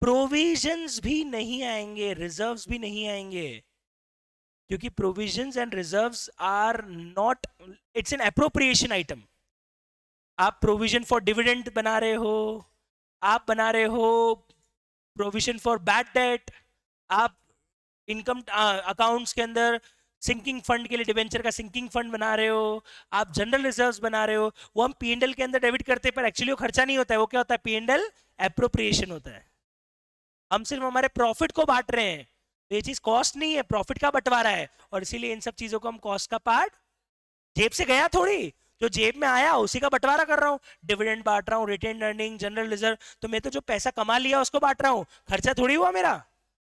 प्रोविजंस भी नहीं आएंगे, रिजर्व्स भी नहीं आएंगे, क्योंकि provisions and reserves are not, it's an appropriation item. आप प्रोविजन फॉर डिविडेंड बना रहे हो, आप बना रहे हो प्रोविजन फॉर बैड डेट, आप इनकम अकाउंट्स के अंदर सिंकिंग फंड के लिए डिवेंचर का सिंकिंग फंड बना रहे हो, आप जनरल रिजर्व्स बना रहे हो, वो हम पी एंड एल के अंदर डेबिट करते हैं, पर एक्चुअली वो खर्चा नहीं होता है, वो क्या होता है, पी एंड एल एप्रोप्रिएशन होता है। हम सिर्फ हमारे प्रॉफिट को बांट रहे हैं, तो ये चीज कॉस्ट नहीं है, प्रॉफिट का बंटवारा है, और इसीलिए इन सब चीजों को हम कॉस्ट का पार्ट, जेब से गया थोड़ी, जो जेब में आया उसी का बंटवारा कर रहा हूँ, डिविडेंड बांट रहा हूँ, रिटेन अर्निंग, जनरल रिजर्व, तो मैं तो जो पैसा कमा लिया उसको बांट रहा हूँ, खर्चा थोड़ी हुआ मेरा।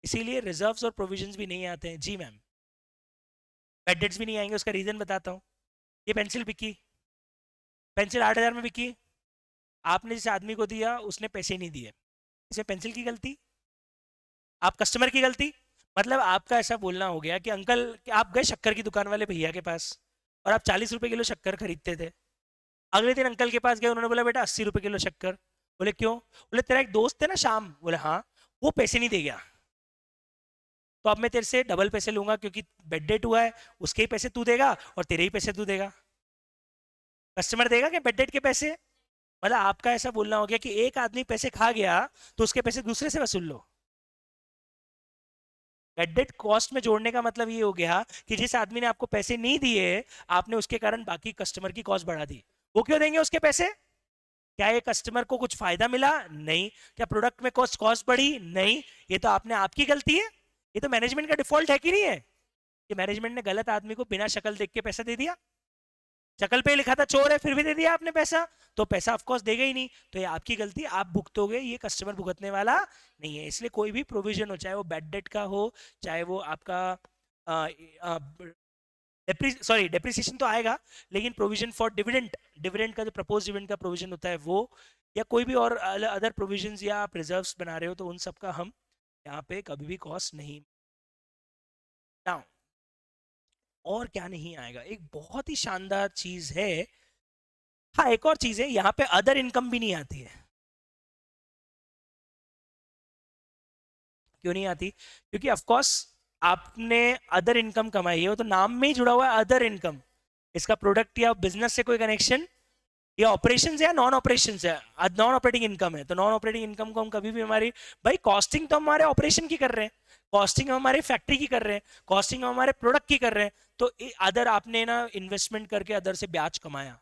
इसीलिए रिजर्व्स और प्रोविजंस भी नहीं आते हैं। जी मैम, बैड डेट्स भी नहीं आएंगे, उसका रीजन बताता हूँ। ये पेंसिल बिकी, पेंसिल 8,000 में बिकी, आपने जिस आदमी को दिया उसने पैसे नहीं दिए, इसमें पेंसिल की गलती, आप कस्टमर की गलती। मतलब आपका ऐसा बोलना हो गया कि अंकल, कि आप गए शक्कर की दुकान वाले भैया के पास और आप 40 रुपए किलो शक्कर खरीदते थे, अगले दिन अंकल के पास गए, उन्होंने बोला बेटा 80 रुपए किलो शक्कर। बोले क्यों? बोले तेरा एक दोस्त है ना श्याम, बोले हाँ, वो पैसे नहीं दे गया। तो अब मैं तेरे से डबल पैसे लूंगा, क्योंकि बेड डेट हुआ है, उसके ही पैसे तू देगा और तेरे ही पैसे तू देगा। कस्टमर देगा क्या बेड डेट के पैसे? मतलब आपका ऐसा बोलना हो गया कि एक आदमी पैसे खा गया तो उसके पैसे दूसरे से वसूल लो। बेड डेट कॉस्ट में जोड़ने का मतलब ये हो गया कि जिस आदमी ने आपको पैसे नहीं दिए, आपने उसके कारण बाकी कस्टमर की कॉस्ट बढ़ा दी। वो क्यों देंगे उसके पैसे? क्या ये कस्टमर को कुछ फायदा मिला? नहीं। क्या प्रोडक्ट में कॉस्ट कॉस्ट बढ़ी? नहीं। ये तो आपने आपकी गलती है। ये तो मैनेजमेंट का डिफॉल्ट है कि नहीं है कि मैनेजमेंट ने गलत आदमी को बिना शक्ल देख के पैसा दे दिया। शक्ल पे लिखा था चोर है, फिर भी दे दिया आपने पैसा, तो पैसा ऑफ कोर्स देगा ही नहीं। तो ये आपकी गलती, आप भुगतोगे, ये कस्टमर भुगतने वाला नहीं है। इसलिए कोई भी प्रोविजन हो, चाहे वो बैड डेट का हो, चाहे वो आपका सॉरी डेप्रिसिएशन तो आएगा, लेकिन प्रोविजन फॉर डिविडेंड, डिविडेंड का जो प्रपोज डिविडेंड का प्रोविजन होता है वो, या कोई भी और अदर प्रोविजंस या आप रिजर्व्स बना रहे हो, तो उन सब का हम यहाँ पे कभी भी कॉस्ट नहीं। नाउ और क्या नहीं आएगा, एक बहुत ही शानदार चीज है। हाँ, एक और चीज है, यहाँ पे अदर इनकम भी नहीं आती है। क्यों नहीं आती? क्योंकि ऑफ कोर्स आपने अदर इनकम कमाई है, वो तो नाम में ही जुड़ा हुआ है अदर इनकम। इसका प्रोडक्ट या बिजनेस से कोई कनेक्शन, या ऑपरेशन या नॉन ऑपरेशन है, नॉन ऑपरेटिंग इनकम है। तो नॉन ऑपरेटिंग इनकम को हम कभी भी हमारी, भाई कॉस्टिंग तो हमारे ऑपरेशन की कर रहे हैं, कॉस्टिंग हम हमारे फैक्ट्री की कर रहे हैं, कॉस्टिंग हम हमारे प्रोडक्ट की कर रहे हैं। तो अदर आपने ना इन्वेस्टमेंट करके अदर से ब्याज कमाया,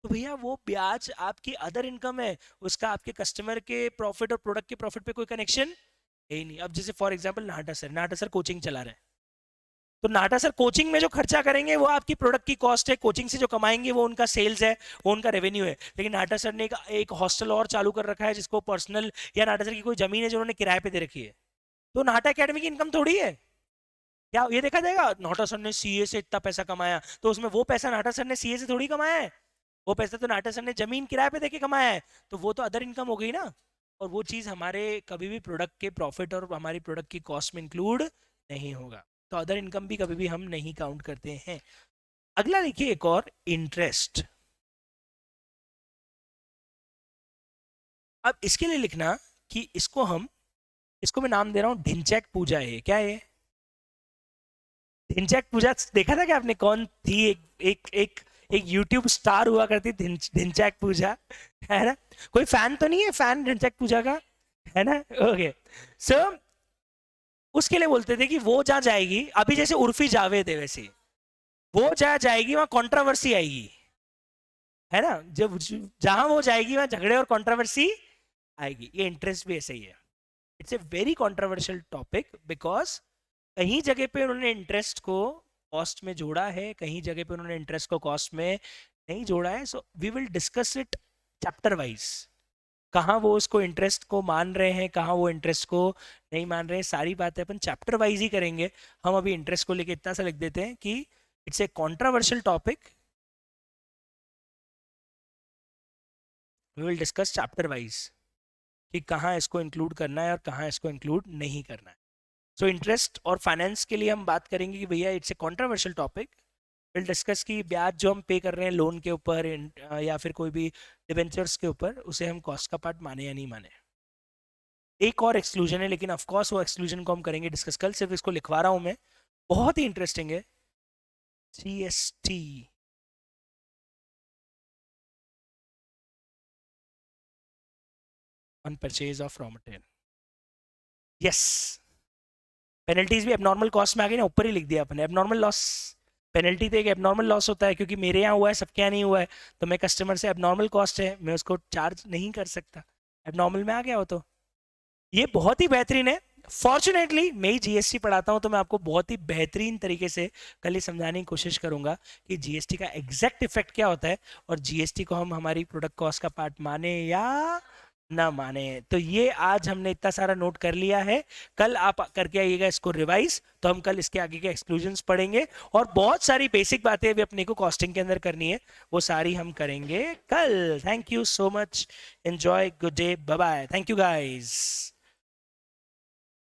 तो भैया वो ब्याज आपकी अदर इनकम है, उसका आपके कस्टमर के प्रॉफिट और प्रोडक्ट के प्रॉफिट पे कोई कनेक्शन है ही नहीं। अब जैसे for example Nata sir coaching चला रहे हैं, तो नाटा सर कोचिंग में जो खर्चा करेंगे वो आपकी प्रोडक्ट की कॉस्ट है, कोचिंग से जो कमाएंगे वो उनका सेल्स है, वो उनका रेवेन्यू है। लेकिन नाटा सर ने एक हॉस्टल और चालू कर रखा है जिसको पर्सनल, या नाटा सर की कोई जमीन है जो उन्होंने किराए पे दे रखी है, तो नाटा एकेडमी की इनकम थोड़ी है। क्या ये देखा जाएगा नाटा सर ने सीए से इतना पैसा कमाया, तो उसमें वो पैसा नाटा सर ने सीए से थोड़ी कमाया है, वो पैसा तो नाटा सर ने जमीन किराए पे देके कमाया है, तो वो तो अदर इनकम हो गई ना। और वो चीज हमारे कभी भी प्रोडक्ट के प्रॉफिट और हमारी प्रोडक्ट की कॉस्ट में इंक्लूड नहीं होगा। तो अदर इनकम भी कभी भी हम नहीं काउंट करते हैं। अगला देखिए, एक और इंटरेस्ट। अब इसके लिए लिखना कि इसको मैं नाम दे रहा हूं ढिंचैक पूजा है। क्या है ढिंचैक पूजा? देखा था क्या आपने? कौन थी? एक यूट्यूब स्टार हुआ करती ढिंचैक पूजा, है ना? कोई फैन तो नहीं है फैन ढिंचैक पूजा का, है ना? ओके, सो उसके लिए बोलते थे कि वो जहां जाएगी, अभी जैसे उर्फी जावेद है वैसे, वो जहां जाएगी वहां कंट्रोवर्सी आएगी, है ना? जब जहां वो जाएगी वहां झगड़े और कंट्रोवर्सी आएगी। ये इंटरेस्ट भी ऐसे ही है। It's a very controversial topic, because कहीं जगह पे उन्होंने इंटरेस्ट को कॉस्ट में जोड़ा है, कहीं जगह पे उन्होंने इंटरेस्ट को कॉस्ट में नहीं जोड़ा है। So we will discuss it chapter wise, कहाँ वो उसको इंटरेस्ट को मान रहे हैं, कहाँ वो इंटरेस्ट को नहीं मान रहे हैं, सारी बातें अपन चैप्टर वाइज ही करेंगे। हम अभी इंटरेस्ट को लेके इतना सा लिख देते हैं कि it's a controversial topic, we will discuss chapter wise कि कहाँ इसको इंक्लूड करना है और कहाँ इसको इंक्लूड नहीं करना है। सो इंटरेस्ट और फाइनेंस के लिए हम बात करेंगे कि भैया it's a controversial topic. Will discuss कि ब्याज जो हम पे कर रहे हैं लोन के ऊपर या फिर कोई भी डिबेंचर्स के ऊपर, उसे हम कॉस्ट का पार्ट माने या नहीं माने। एक और एक्सक्लूजन है, लेकिन ऑफ कोर्स वो एक्सक्लूजन को हम करेंगे डिस्कस कल, सिर्फ इसको लिखवा रहा हूं मैं, बहुत ही इंटरेस्टिंग है। GST, on purchase of raw material. Yes, penalties भी एबनॉर्मल कॉस्ट में आ गई ना, ऊपर ही लिख दिया अपने एबनॉर्मल लॉस। पेनल्टी तो एक एबनॉर्मल लॉस होता है, क्योंकि मेरे यहाँ हुआ है, सबके यहाँ नहीं हुआ है, तो मैं कस्टमर से एबनॉर्मल कॉस्ट है मैं उसको चार्ज नहीं कर सकता, एबनॉर्मल में आ गया हो तो। ये बहुत ही बेहतरीन है। फॉर्चुनेटली मैं ही जीएसटी पढ़ाता हूं, तो मैं आपको बहुत ही बेहतरीन तरीके से कल ही समझाने की कोशिश करूंगा कि जीएसटी का एग्जैक्ट इफेक्ट क्या होता है, और जीएसटी को हम हमारी प्रोडक्ट कॉस्ट का पार्ट माने या ना माने। तो ये आज हमने इतना सारा नोट कर लिया है, कल आप करके आइएगा इसको रिवाइज, तो हम कल इसके आगे के एक्सक्लूजन्स पढ़ेंगे, और बहुत सारी बेसिक बातें भी अपने को कॉस्टिंग के अंदर करनी है, वो सारी हम करेंगे कल। Thank you so much, enjoy, good day, bye bye, thank you guys.